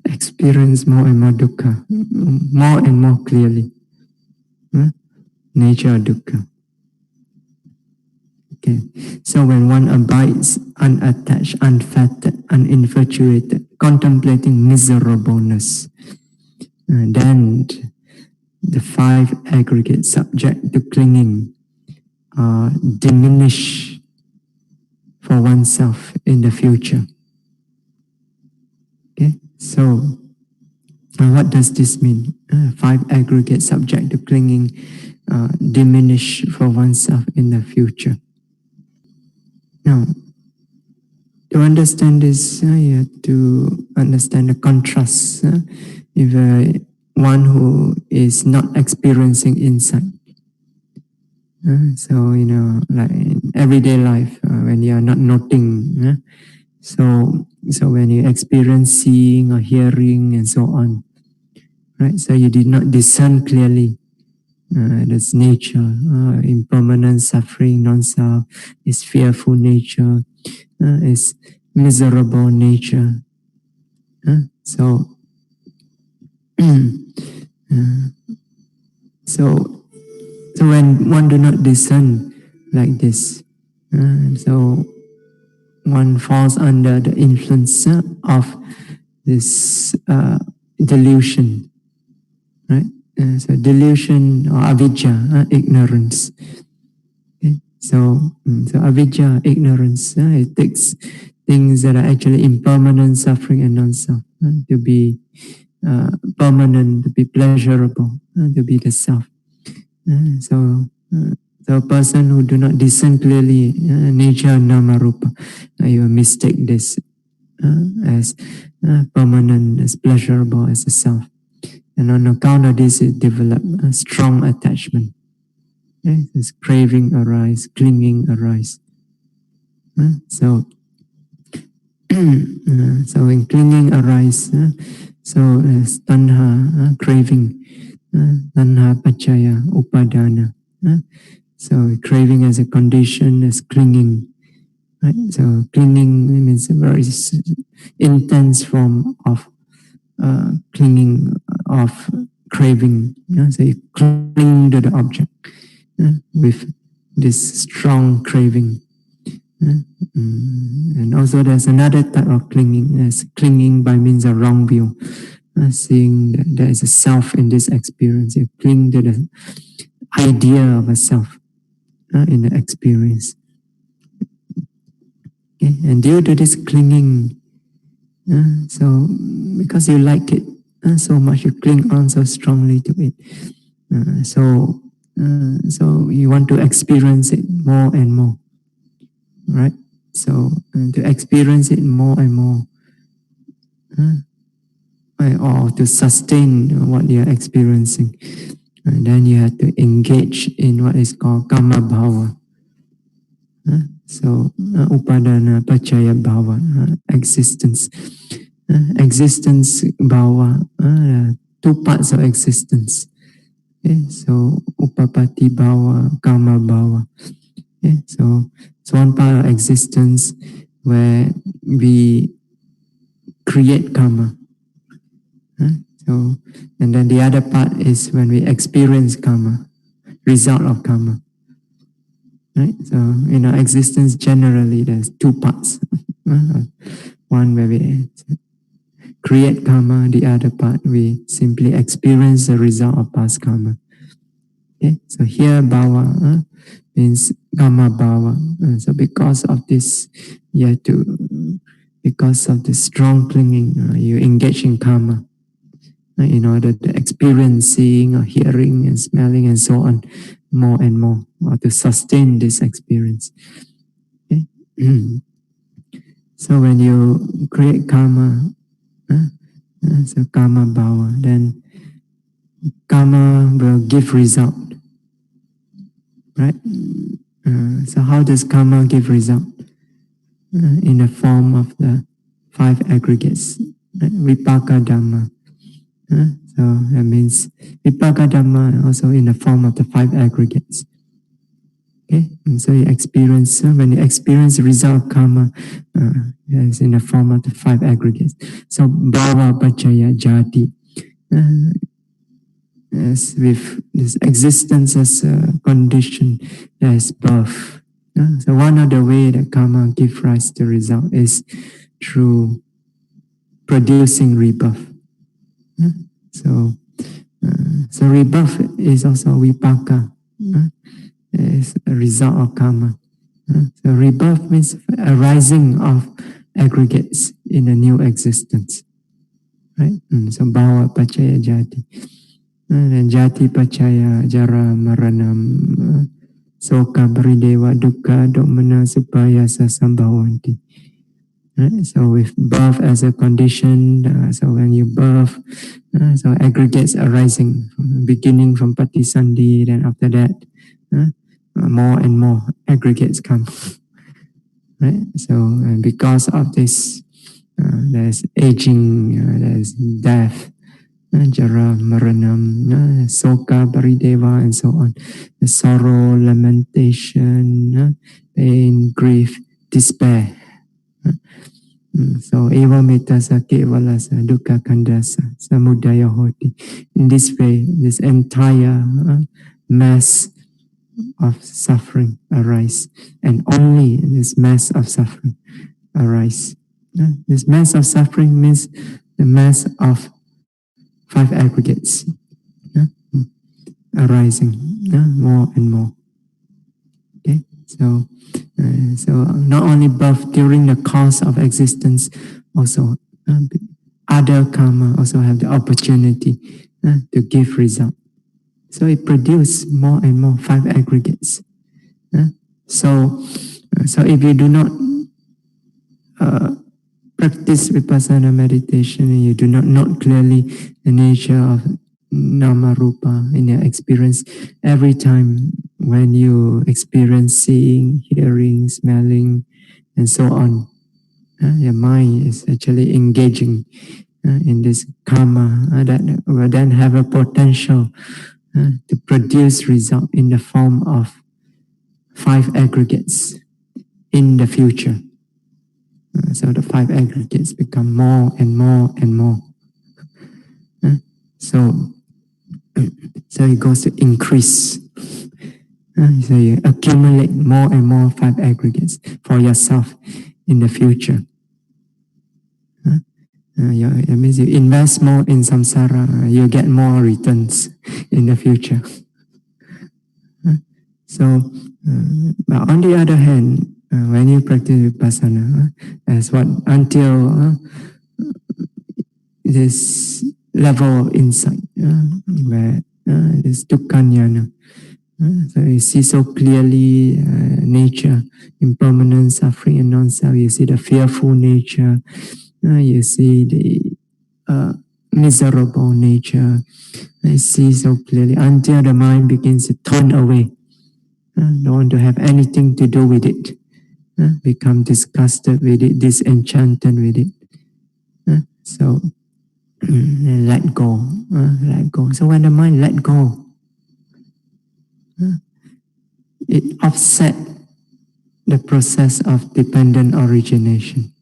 experience more and more dukkha, more and more clearly. Nature of dukkha. Okay. So when one abides unattached, unfettered, uninfatuated, contemplating miserableness, then the 5 aggregate subject to clinging diminish for oneself in the future. Okay. So what does this mean? 5 aggregate subject to clinging diminish for oneself in the future. Now, to understand this, you have to understand the contrast. If one who is not experiencing insight, so like in everyday life, when you are not noting, so when you experience seeing or hearing and so on, right? So you did not discern clearly. That's nature, impermanent, suffering, non-self, is fearful nature, is miserable nature. So when one do not discern like this, so one falls under the influence of this delusion, right? So delusion or avidya, ignorance. Okay? So avidya, ignorance, it takes things that are actually impermanent, suffering, and non-self to be permanent, to be pleasurable, to be the self. So a person who do not discern clearly nature nama rupa, you mistake this as permanent, as pleasurable as the self. And on account of this, it develop a strong attachment. This craving arise, clinging arise. So when clinging arise, so as tanha, craving, tanha pachaya, upadana. So craving as a condition, as clinging. Right? So clinging means a very intense form of clinging, of craving. So you cling to the object with this strong craving. And also there's another type of clinging, as clinging by means of wrong view, seeing that there is a self in this experience. You cling to the idea of a self in the experience. Okay? And due to this clinging, so because you like it so much, you cling on so strongly to it. So you want to experience it more and more. Right? So to experience it more and more, or to sustain what you are experiencing, and then you have to engage in what is called kama bhava. So upadana pachaya bhava, existence. Existence bhava, two parts of existence. Okay? So upapati bhava, kama bhava. Okay? So it's one part of existence where we create karma. So, and then the other part is when we experience karma, result of karma. Right? So in our existence generally there's two parts. One where we create karma, the other part we simply experience the result of past karma. Okay? So here bhava means karma bhava. So because of this, you have to, because of the strong clinging, you engage in karma in order to experience seeing or hearing and smelling and so on more and more, or to sustain this experience. Okay? So when you create karma, so karma bhava, then karma will give result. Right? So how does karma give result? In the form of the 5 aggregates, right? Vipaka Dhamma. So that means Vipaka Dhamma also in the form of the 5 aggregates. Okay, and so you experience, when you experience the result of karma, it's in the form of the 5 aggregates. So bhava pachaya jati, as with this existence as a condition, there is birth. So one of the way that karma gives rise to result is through producing rebirth. So rebirth is also vipaka, is a result of karma. So rebirth means arising of aggregates in a new existence. Right? So bhava pachaya jati. And jati pachaya jara maranam soka baridewa dukkha domana supayasa sambhavanti. Right? So with birth as a condition, so when you birth, so aggregates arising, beginning from patisandhi, then after that, more and more aggregates come. Right? So and because of this, there's aging, there's death, jara maranam, soka barideva, and so on. The sorrow, lamentation, pain, grief, despair. So eva metasa kevalasa dukkha kandasa samudaya hoti. In this way, this entire mass of suffering arise, and only this mass of suffering arise. This mass of suffering means the mass of 5 aggregates arising more and more. Okay, so not only birth during the course of existence, also other karma also have the opportunity to give result. So it produces more and more 5 aggregates. So if you do not practice Vipassana meditation and you do not know clearly the nature of Nama Rupa in your experience, every time when you experience seeing, hearing, smelling, and so on, your mind is actually engaging in this karma that will then have a potential to produce result in the form of 5 aggregates in the future. So the 5 aggregates become more and more and more. So it goes to increase. So you accumulate more and more 5 aggregates for yourself in the future. It means you invest more in samsara, you get more returns in the future. But on the other hand, when you practice Vipassana, until this level of insight, where this dukkha. So you see so clearly nature, impermanence, suffering, and non-self. You see the fearful nature. You see the miserable nature. You see so clearly until the mind begins to turn away. Don't want to have anything to do with it. Become disgusted with it, disenchanted with it. So let go. So when the mind let go, it offset the process of dependent origination.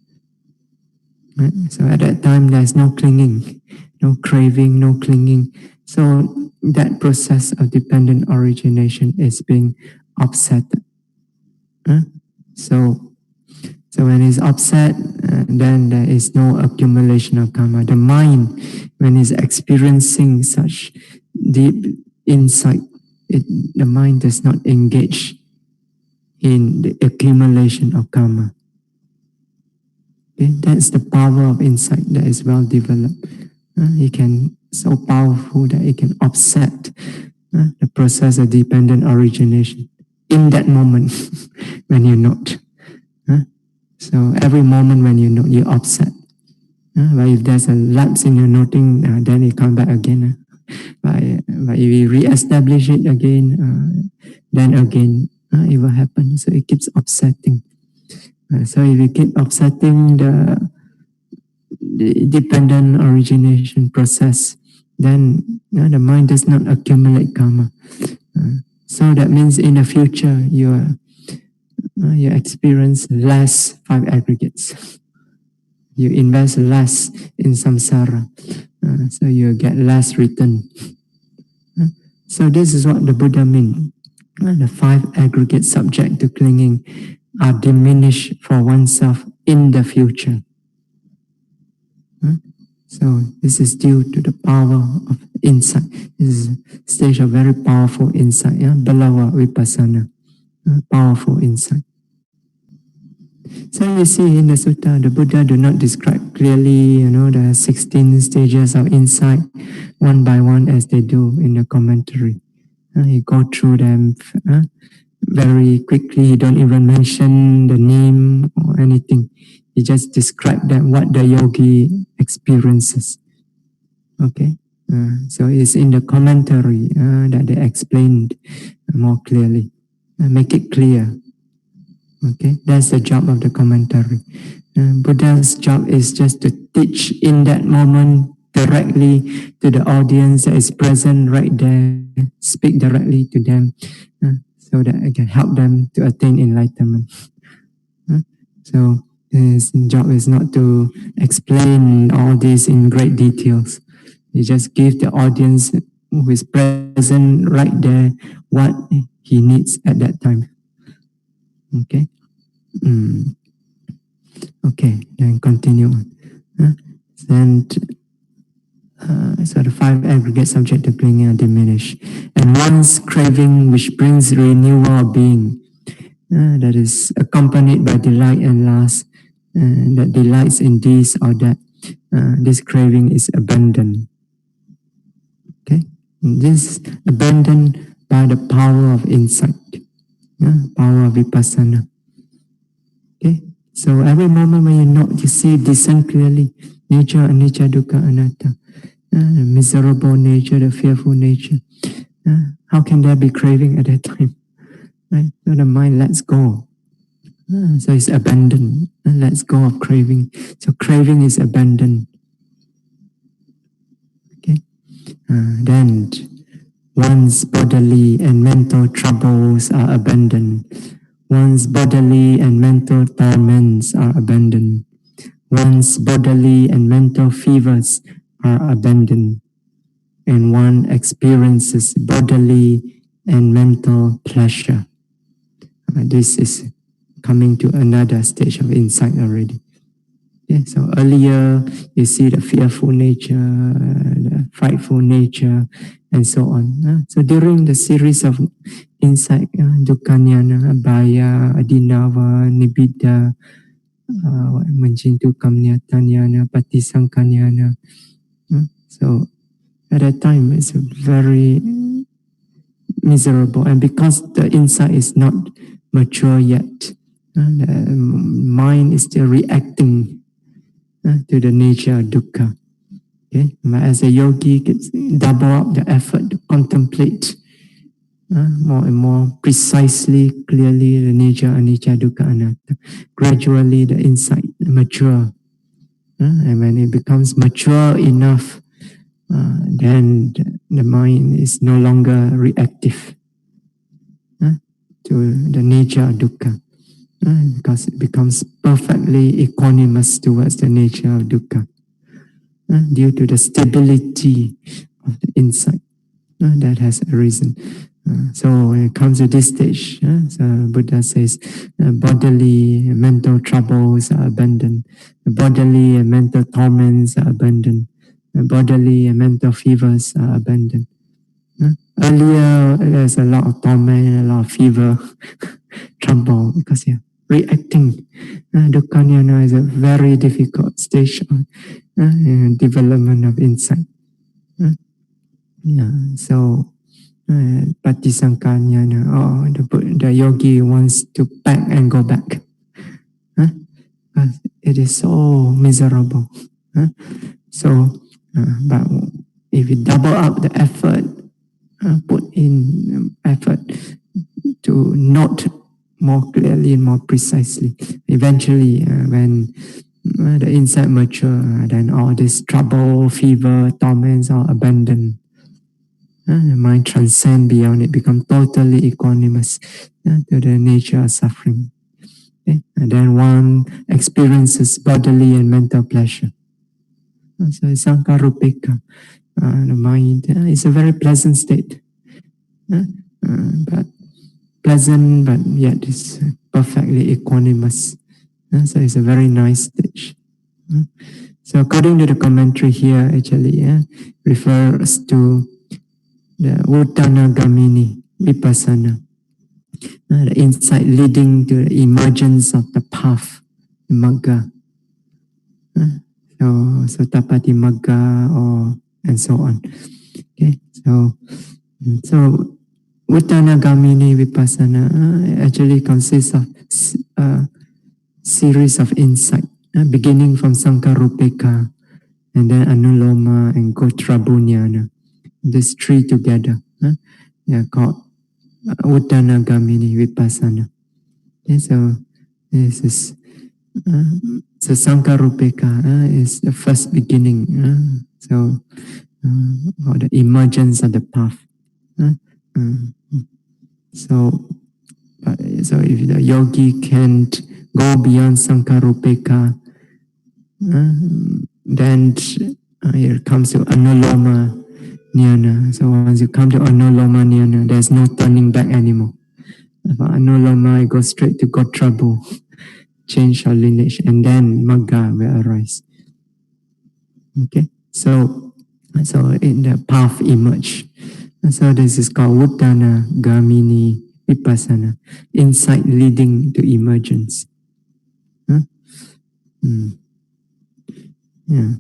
So at that time, there's no clinging, no craving, no clinging. So that process of dependent origination is being offset. So when it's upset, then there is no accumulation of karma. The mind, when it's experiencing such deep insight, the mind does not engage in the accumulation of karma. Okay? That's the power of insight that is well developed. It can so powerful that it can offset the process of dependent origination in that moment when you note. So every moment when you note, you offset. But if there's a lapse in your noting, then it comes back again. But if you re-establish it again, then again it will happen. So it keeps offsetting. So if you keep offsetting the dependent origination process, then the mind does not accumulate karma. So that means in the future you experience less 5 aggregates. You invest less in samsara, so you get less return. So this is what the Buddha means. The 5 aggregate subject to clinging are diminished for oneself in the future. So this is due to the power of insight. This is a stage of very powerful insight. Balawa Vipassana, powerful insight. So you see in the sutta, the Buddha do not describe clearly, the 16 stages of insight one by one as they do in the commentary. You go through them very quickly. He don't even mention the name or anything. He just describe them what the yogi experiences. Okay, so it's in the commentary that they explained more clearly. Make it clear. Okay, that's the job of the commentary. Buddha's job is just to teach in that moment directly to the audience that is present right there, speak directly to them so that it can help them to attain enlightenment. So his job is not to explain all this in great details. He just gives the audience who is present right there what he needs at that time. Okay. Okay, then continue. So the 5 aggregate subject to clinging are diminished, and one's craving, which brings renewal of being, that is accompanied by delight and lust, that delights in this or that, this craving is abandoned. Okay, this is abandoned by the power of insight, power of vipassana. Okay, so every moment when you note, you see, discern clearly nature, anicca, dukkha, anatta, the miserable nature, the fearful nature. How can there be craving at that time? Right? So the mind lets go. So it's abandoned and lets go of craving. So craving is abandoned. Okay. Then one's bodily and mental troubles are abandoned. One's bodily and mental torments are abandoned. One's bodily and mental fevers are abandoned. And one experiences bodily and mental pleasure. This is coming to another stage of insight already. Okay, so earlier you see the fearful nature, the frightful nature, and so on. So during the series of insight, dukkha-jnana, abhaya, adinava, nibbida, mencintu-kamnyata-jnana, patisangka-jnana. So at that time it's very miserable, and because the insight is not mature yet, the mind is still reacting to the nature of dukkha. Okay? But as a yogi, double up the effort to contemplate more and more precisely, clearly the nature of anicca, dukkha, anatta. Gradually the insight mature. And when it becomes mature enough, then the mind is no longer reactive to the nature of dukkha. Because it becomes perfectly equanimous towards the nature of dukkha, due to the stability of the insight that has arisen. So when it comes to this stage, so Buddha says bodily and mental troubles are abandoned, bodily and mental torments are abandoned, bodily and mental fevers are abandoned. Earlier, there's a lot of torment, a lot of fever, trouble, because you're reacting. Dukkha-jnana is a very difficult stage of development of insight. So patisangka-jnana, the yogi wants to pack and go back. It is so miserable. So, but if you double up the effort, put in effort to note more clearly and more precisely, eventually when the insight mature, then all this trouble, fever, torments are abandoned. The mind transcends beyond it, become totally equanimous to the nature of suffering. Okay? And then one experiences bodily and mental pleasure. So sankarupika, the mind is a very pleasant state, but pleasant, but yet it's perfectly equanimous. So it's a very nice stage. So according to the commentary here, actually refers to the Utanagamini Vipassana, the insight leading to the emergence of the path, the Magga. So Tapati Magga, or and so on. Okay, so Utanagamini Vipassana actually consists of a series of insight, beginning from Sankarupeka, and then Anuloma and Gotrabhunyana. These three together, they are called Utanagamini Vipassana. Okay, so this is so Sankarupeka is the first beginning. So or the emergence of the path. So if the yogi can't go beyond Sankarupeka, then it comes to Anuloma Jnana. So once you come to Anuloma Jnana, there's no turning back anymore. For Anuloma, it goes straight to Gotrabhu, change our lineage, and then Magga will arise. Okay, so in the path emerge. So this is called Utanagamini Vipassana, insight leading to emergence. Yeah.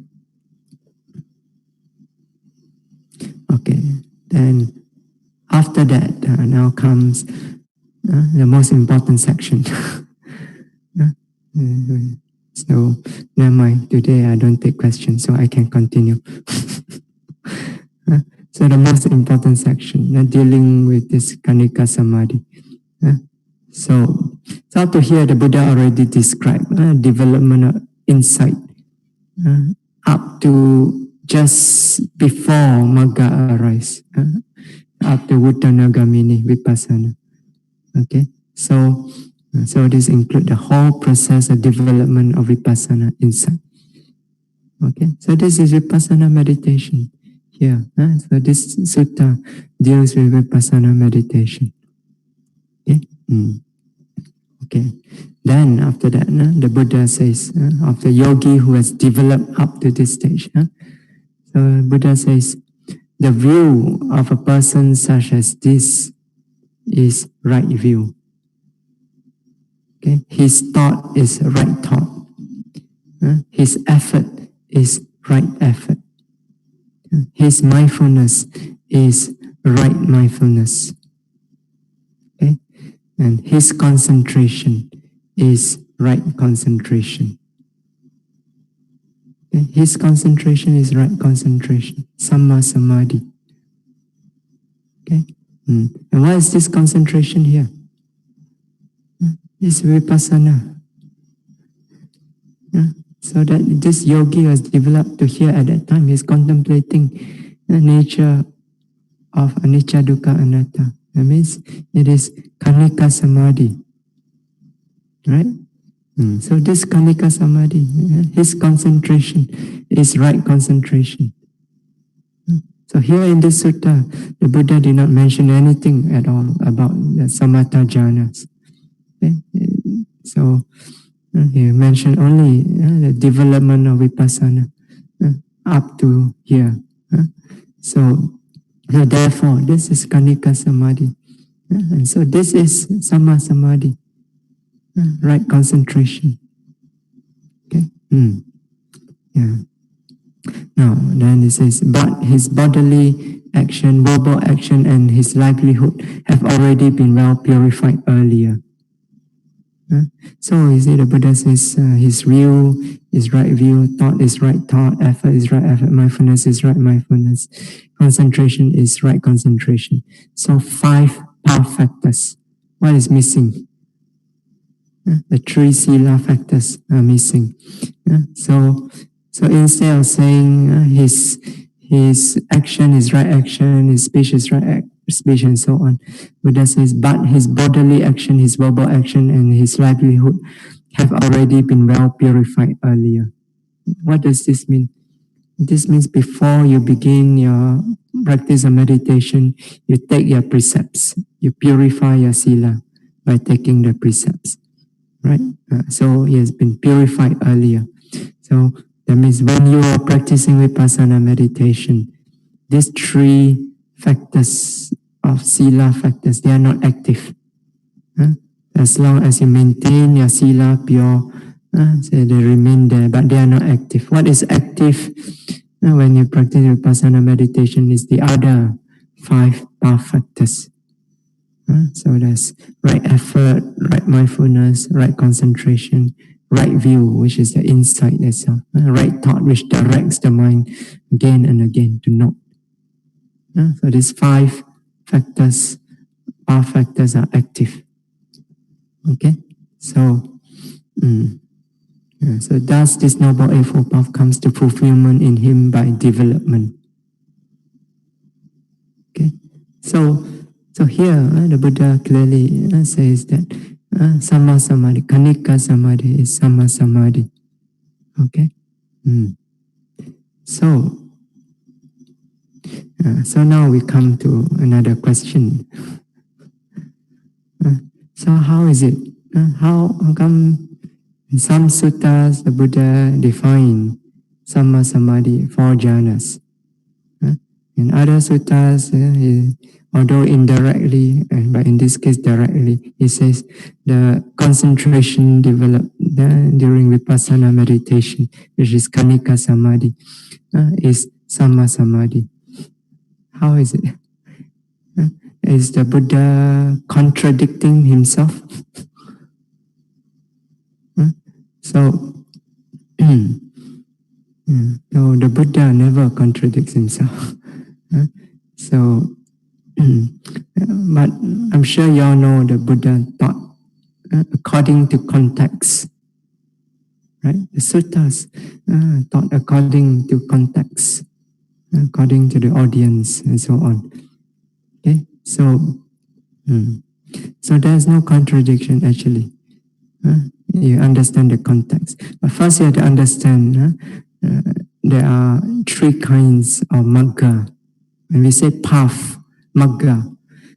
Okay. Then after that, now comes the most important section. So never mind. Today I don't take questions, so I can continue. So the most important section, dealing with this Kanika Samadhi. So up to here, the Buddha already described development of insight up to just before Magga arise, up to Uttanagamini Vipassana. Okay, so this includes the whole process of development of Vipassana insight. Okay, so this is Vipassana meditation here. So this sutta deals with Vipassana meditation. Okay. Okay. Then after that, the Buddha says, of the yogi who has developed up to this stage, so Buddha says, the view of a person such as this is right view. Okay? His thought is right thought. His effort is right effort. His mindfulness is right mindfulness. Okay? And his concentration is right concentration. Okay? His concentration is right concentration. Samma Samadhi. Okay? And what is this concentration here? It's Vipassana. So that this yogi was developed to here at that time. He's contemplating the nature of anicca, dukkha, anatta. That means it is Kanika Samadhi. Right? So this Kanika Samadhi, his concentration is right concentration. So here in this sutta, the Buddha did not mention anything at all about the samatha jhanas. Okay? So he mentioned only the development of Vipassana up to here. So therefore, this is Kanika Samadhi. And so this is Samma Samadhi, right concentration. Okay. Yeah. Now, then it says, but his bodily action, verbal action, and his livelihood have already been well purified earlier. So you see, the Buddha says his view is right view, thought is right thought, effort is right effort, mindfulness is right mindfulness, concentration is right concentration. So 5 path factors. What is missing? The 3 sila factors are missing. So instead of saying his action is right action, his speech is right speech, and so on, Buddha says, but his bodily action, his verbal action, and his livelihood have already been well purified earlier. What does this mean? This means before you begin your practice of meditation, you take your precepts, you purify your sila by taking the precepts, right? So it has been purified earlier. So that means when you are practicing Vipassana meditation, these 3 factors of sila factors, they are not active. As long as you maintain your sila pure, so they remain there, but they are not active. What is active when you practice Vipassana meditation is the other 5 path factors. So there's right effort, right mindfulness, right concentration, right view, which is the insight itself, right thought, which directs the mind again and again to know. So these 5 factors, path factors, are active. Okay, so so thus this Noble Eightfold Path comes to fulfillment in him by development. Okay, so here the Buddha clearly says that Samma Samadhi, Kanika Samadhi is Samma Samadhi. Okay, so now we come to another question. So how is it? How come in some suttas the Buddha defined Samma Samadhi 4 jhanas? In other suttas, although indirectly, but in this case directly, he says the concentration developed during Vipassana meditation, which is Kanika Samadhi, is Sama Samadhi. How is it? Is the Buddha contradicting himself? So, no, the Buddha never contradicts himself. So, but I'm sure you all know the Buddha taught according to context, right? The suttas taught according to context, according to the audience, and so on. Okay, so there's no contradiction actually. You understand the context, but first you have to understand there are three kinds of magga. When we say path, magga,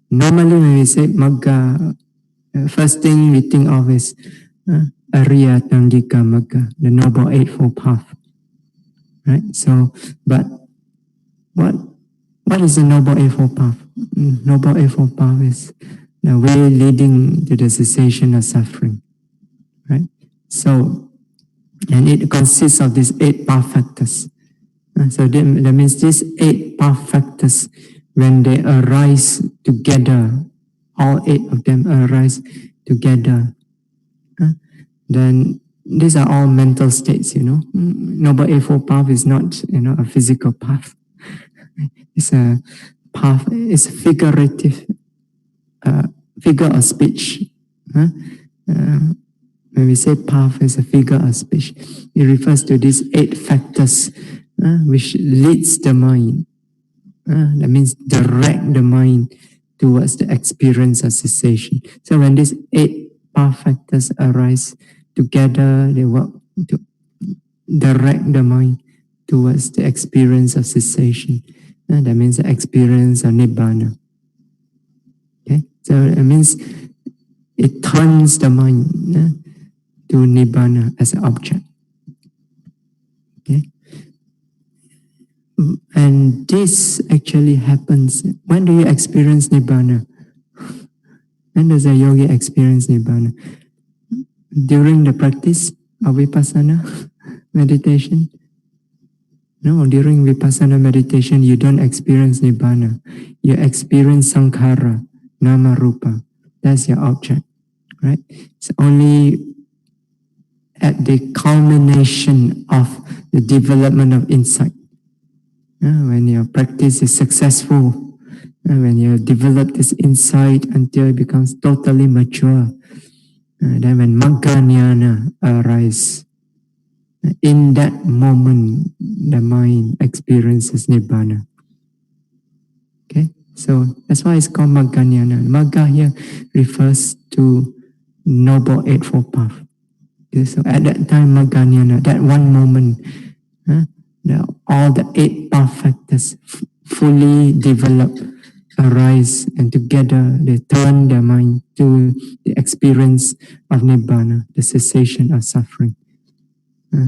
normally when we say magga, first thing we think of is Ariya Tangika Magga, the Noble Eightfold Path. Right? So, but what is the Noble Eightfold Path? Noble Eightfold Path is the way leading to the cessation of suffering. Right? So, and it consists of these 8 path factors. So that means these 8 path factors, when they arise together, all 8 of them arise together, then these are all mental states, Noble Eightfold Path is not, a physical path. It's a path, it's a figurative, figure of speech. When we say path, it's a figure of speech. It refers to these 8 factors which leads the mind. That means direct the mind towards the experience of cessation. So when these 8 path factors arise together, they work to direct the mind towards the experience of cessation. That means the experience of nibbana. Okay, so it means it turns the mind to nibbana as an object. Okay, and this actually happens. When do you experience nibbana? When does a yogi experience nibbana? During the practice of Vipassana meditation? No, during Vipassana meditation, you don't experience nibbana. You experience sankhara, nama rupa. That's your object, right? It's only at the culmination of the development of insight. When your practice is successful, when you develop this insight until it becomes totally mature, then when magga jnana arises, in that moment, the mind experiences nibbana. Okay, so that's why it's called magga jnana. Magga here refers to Noble Eightfold Path. Okay, so at that time, magga jnana, that one moment, all the 8 path factors fully develop, arise, and together they turn their mind to the experience of nibbana, the cessation of suffering.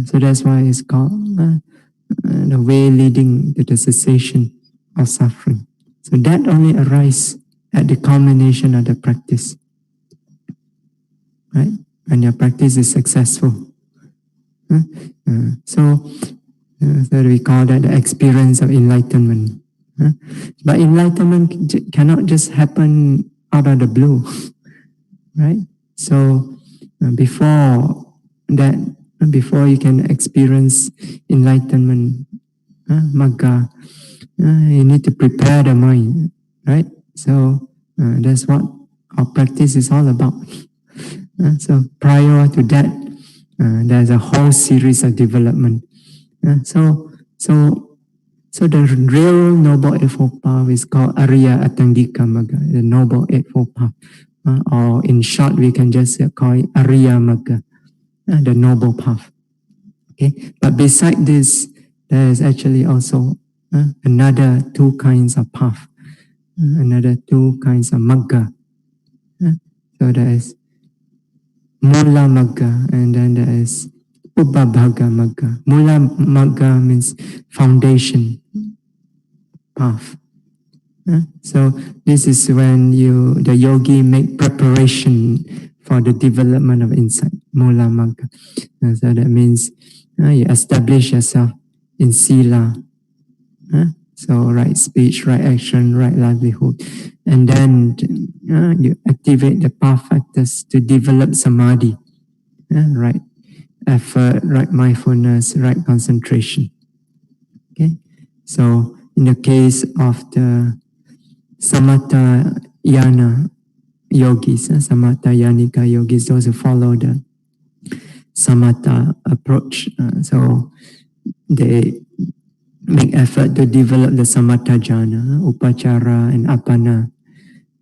So that's why it's called the way leading to the cessation of suffering. So that only arises at the culmination of the practice, right? When your practice is successful. So we call that the experience of enlightenment. But enlightenment cannot just happen out of the blue, right? So before that, before you can experience enlightenment, magga, you need to prepare the mind, right? So that's what our practice is all about. So prior to that, there's a whole series of development. So the real Noble Eightfold Path is called Ariya Atandika Magga, the Noble Eightfold Path. Or in short, we can just call it Ariya Magga, the Noble Path. Okay, but beside this, there is actually also another 2 kinds of path, another 2 kinds of Magga. So there is Mula Magga, and then there is Ubbabhaga Magga. Mula Magga means foundation. path. So this is when the yogi make preparation for the development of insight, mula magga. So that means you establish yourself in sila. So right speech, right action, right livelihood. And then you activate the path factors to develop samadhi, right effort, right mindfulness, right concentration. Okay, so in the case of the samatha yana yogis, samatha yanika yogis, those who follow the samatha approach, so they make effort to develop the samatha jhana, upachara and appana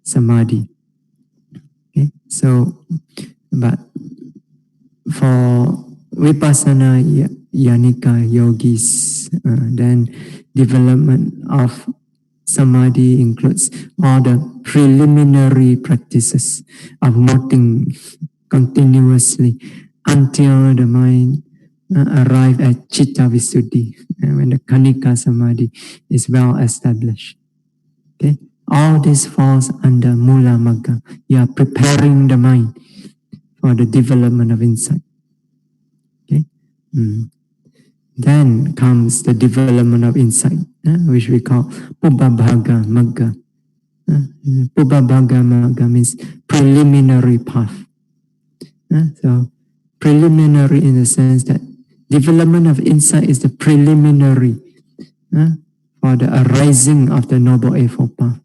samadhi. Okay, so but for Vipassana yanika yogis, then development of samadhi includes all the preliminary practices of noting continuously until the mind arrive at citta visuddhi, when the kanika samadhi is well established. Okay, all this falls under mula magga. You are preparing the mind for the development of insight. Okay, then comes the development of insight, which we call pubbabhaga magga. Pubbabhaga magga means preliminary path. So preliminary in the sense that development of insight is the preliminary for the arising of the Noble Eightfold Path.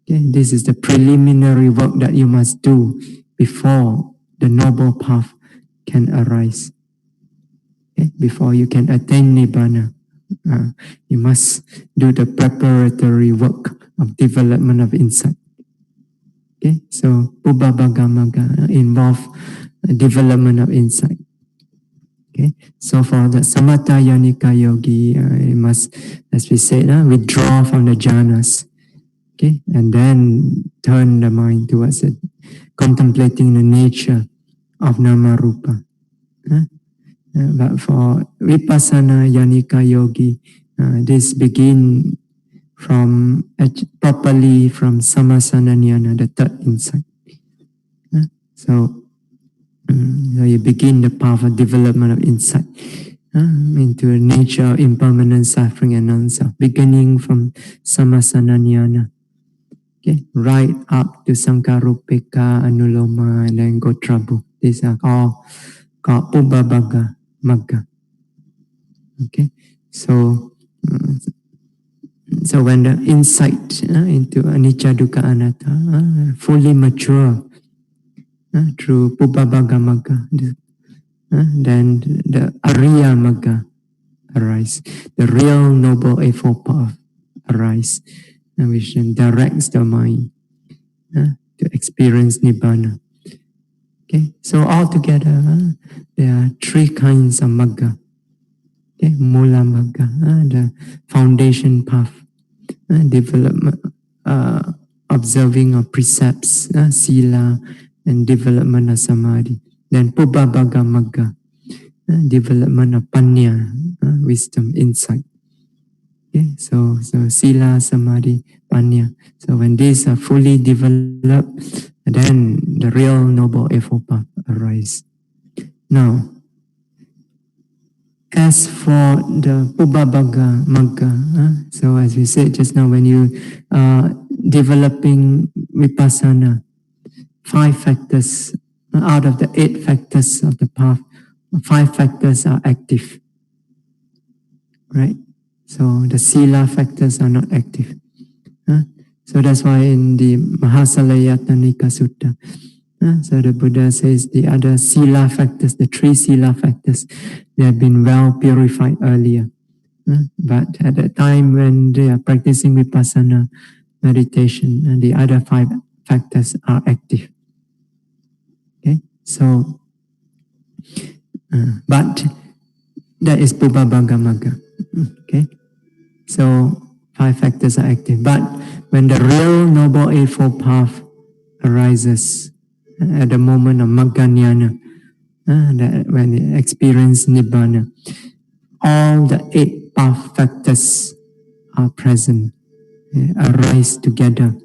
Okay, this is the preliminary work that you must do before the Noble Path can arise. Okay, before you can attain Nibbana, you must do the preparatory work of development of insight. Okay, so pubbabhaga magga involve development of insight. Okay, so for the samatha yanika yogi, you must, as we said, withdraw from the jhanas. Okay, and then turn the mind towards it, contemplating the nature of nama rupa. But for Vipassana yanika yogi, this begin from properly from samasana jnana, the third insight. So you begin the path of development of insight into the nature of impermanent suffering and non-self, beginning from samasana jnana. Okay, right up to Sankarupika, Anuloma, and then Gotrabhu. These are all called pubbabhaga magga. Okay, so when the insight into anicca, dukkha, anatta fully mature through pubbabhaga magga, then the Ariya magga arise, the real Noble Eightfold Path arise, which then directs the mind to experience Nibbana. Okay, so altogether there are three kinds of magga. Okay, mula magga, the foundation path, development, observing of precepts, sila, and development of samadhi. Then pubbabhaga magga, development of panya, wisdom, insight. Okay, so sila, samadhi, panya. So when these are fully developed, then the real Noble Eightfold Path arise. Now, as for the pubbabhaga magga, so as we said just now, when you are developing vipassana, 5 factors out of the 8 factors of the path, 5 factors are active, right? So the sila factors are not active. So that's why in the Mahasalayatanika Sutta, so the Buddha says the other sila factors, the 3 sila factors, they have been well purified earlier. But at the time when they are practicing vipassana meditation, the other 5 factors are active. Okay, so but that is pubbabhaga magga. Okay, so 5 factors are active. But when the real Noble Eightfold Path arises at the moment of magga jnana, when you experience Nibbana, all the 8 path factors are present. arise together.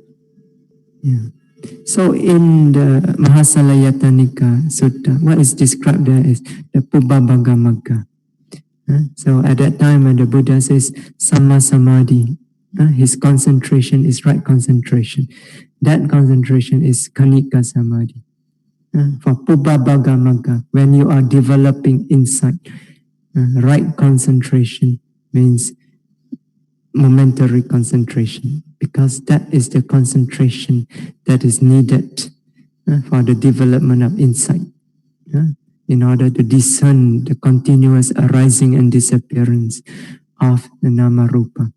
Yeah. So in the Mahasalayatanika Sutta, what is described there is the Pubbabhaga Magga. So at that time when the Buddha says Samma Samadhi, his concentration is right concentration. That concentration is Kanika Samadhi. For Pubbabhaga Magga, when you are developing insight, right concentration means momentary concentration, because that is the concentration that is needed for the development of insight, in order to discern the continuous arising and disappearance of the nama rupa.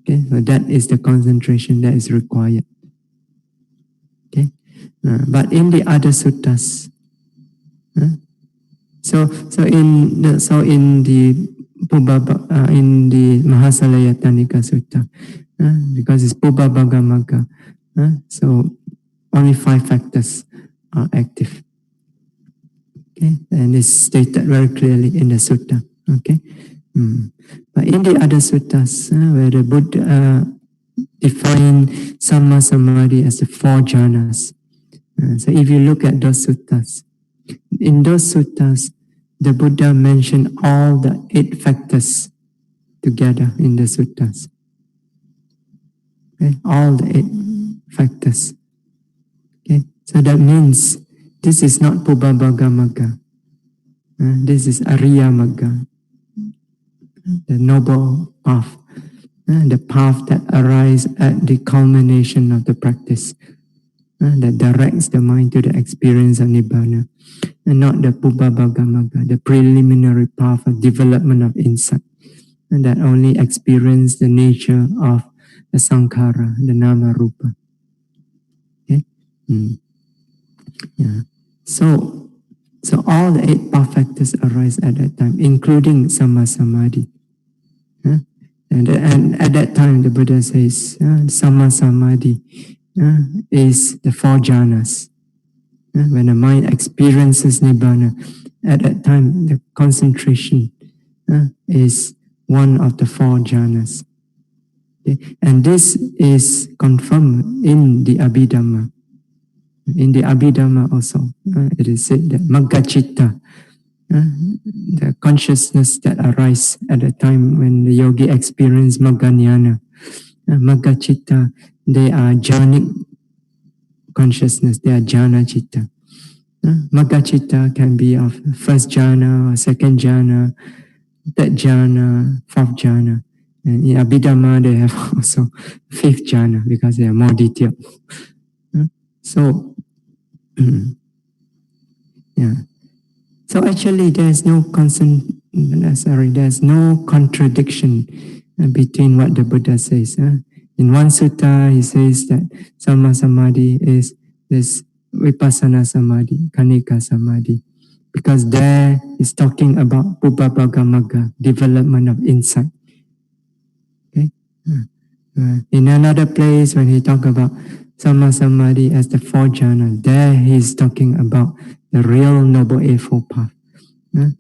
Okay, so that is the concentration that is required. Okay, but in the other suttas, so in the in the Mahasalayatanika Sutta, because it's Pubbabhaga Magga, so only 5 factors are active. Okay, and it's stated very clearly in the sutta. Okay, but in the other suttas, where the Buddha defined Samma Samadhi as the 4 jhanas, so if you look at those suttas, in those suttas, the Buddha mentioned all the 8 factors together in the suttas. Okay? All the 8 factors. Okay? So that means this is not Pubbabhaga Magga. This is Ariya Magga, the noble path, the path that arises at the culmination of the practice, that directs the mind to the experience of Nibbana, and not the Pubbabhaga Magga, the preliminary path of development of insight, and that only experience the nature of the sankhara, the nama rupa. Okay? Yeah. So all the 8 path factors arise at that time, including Samma Samadhi. And at that time, the Buddha says, Samma Samadhi is the 4 jhanas. When the mind experiences Nibbana, at that time, the concentration is one of the 4 jhanas. Okay? And this is confirmed in the Abhidhamma. In the Abhidhamma also, it is said that Magga Citta, the consciousness that arises at the time when the yogi experiences Magga Jnana, Magga Citta, they are jhanic consciousness, they are jhana citta. Magga Citta can be of 1st jhana, or 2nd jhana, 3rd jhana, 4th jhana. And in Abhidhamma, they have also 5th jhana because they are more detailed. So, yeah. So actually, there's no there's no contradiction between what the Buddha says. In one sutta, he says that Samma Samadhi is this Vipassana Samadhi, Kanika Samadhi, because there is talking about Pubbabhaga Magga, development of insight. Okay? In another place, when he talks about Samma Samadhi as the 4 jhana, there he is talking about the real Noble Eightfold Path, the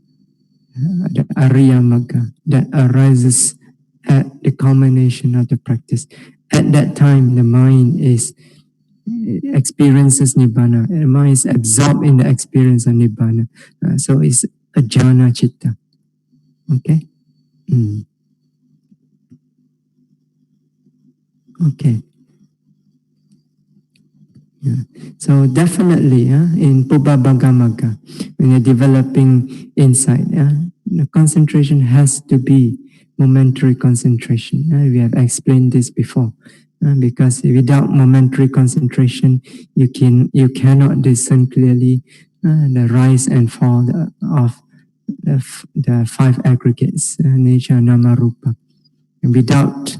Ariya Magga, that arises at the culmination of the practice. At that time, the mind experiences Nibbana. The mind is absorbed in the experience of Nibbana. So it's a jhana citta. Okay? Okay. Yeah. So definitely, in Pubbabhaga Magga, when you're developing insight, the concentration has to be momentary concentration. We have explained this before, because without momentary concentration, you cannot discern clearly the rise and fall of the 5 aggregates, nature, nama, rupa. And without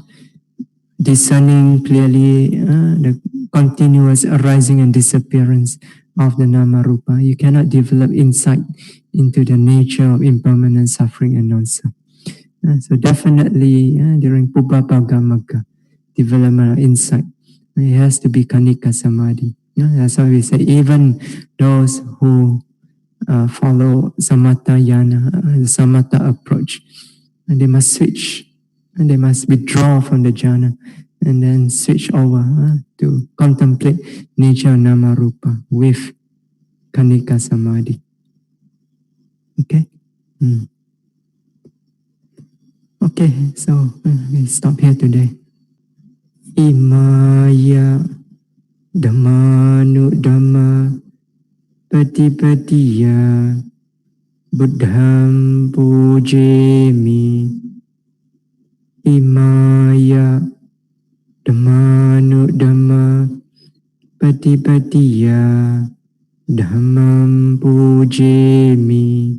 discerning clearly the continuous arising and disappearance of the nama rupa, you cannot develop insight into the nature of impermanent suffering and non-self. So definitely during Pubbabhaga Magga, development of insight, it has to be Kanika Samadhi. That's why we say even those who follow Samatha Yana, the Samatha approach, and they must switch, and they must withdraw from the jhana, and then switch over to contemplate nature nama rupa with kanika samadhi. Okay? Okay, so we stop here today. Imaya dhammanu dhamma patipatiya buddham pujemi. Imaya dhammanu dhamma patipatiya dhammam pujemi.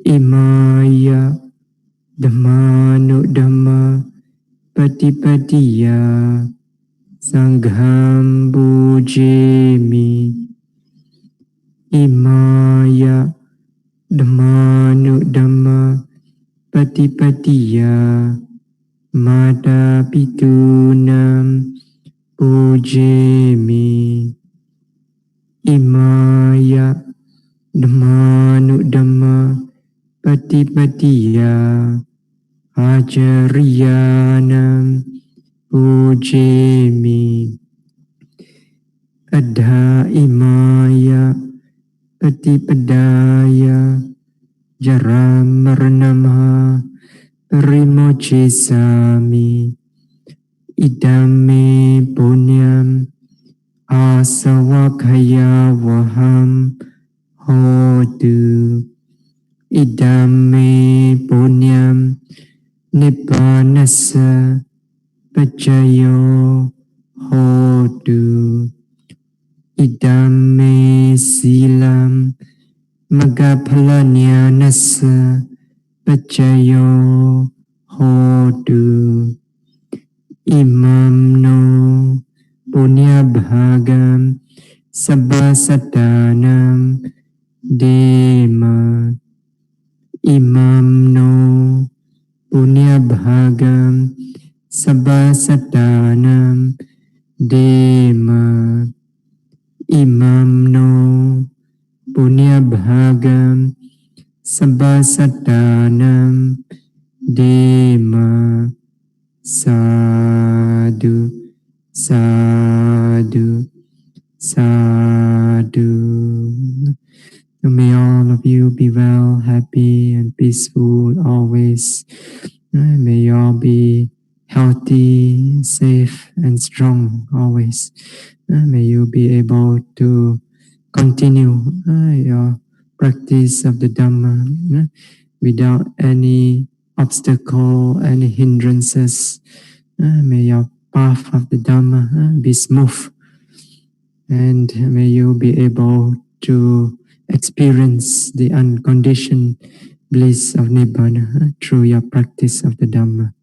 Imaya dhammanu dhamma patipatiya sangham pujemi. Imaya dhammanu dhamma patipatiya mata pitunam pujemi. Imaya dhammanu dhamma patipatiya acariyanam pujemi. Adha imaya patipadaya jaram maranamha parimochisami. Idame punyam asawakaya vaham hotu. Idame punyam nibbanasa pacayo hotu. Idame silam magaphalanyanasa pacayo hotu. Imam no punya bhagam sabbasatanam dema. Imam no punya bhagam sabbasatanam dema. Imam no punya bhagam sabbasatanam dema. Sadhu, sadhu, sadhu. So may all of you be well, happy and peaceful always. May you all be healthy, safe and strong always. May you be able to continue your practice of the Dhamma without any obstacle, any hindrances. May your path of the Dhamma be smooth, and may you be able to experience the unconditioned bliss of Nibbana through your practice of the Dhamma.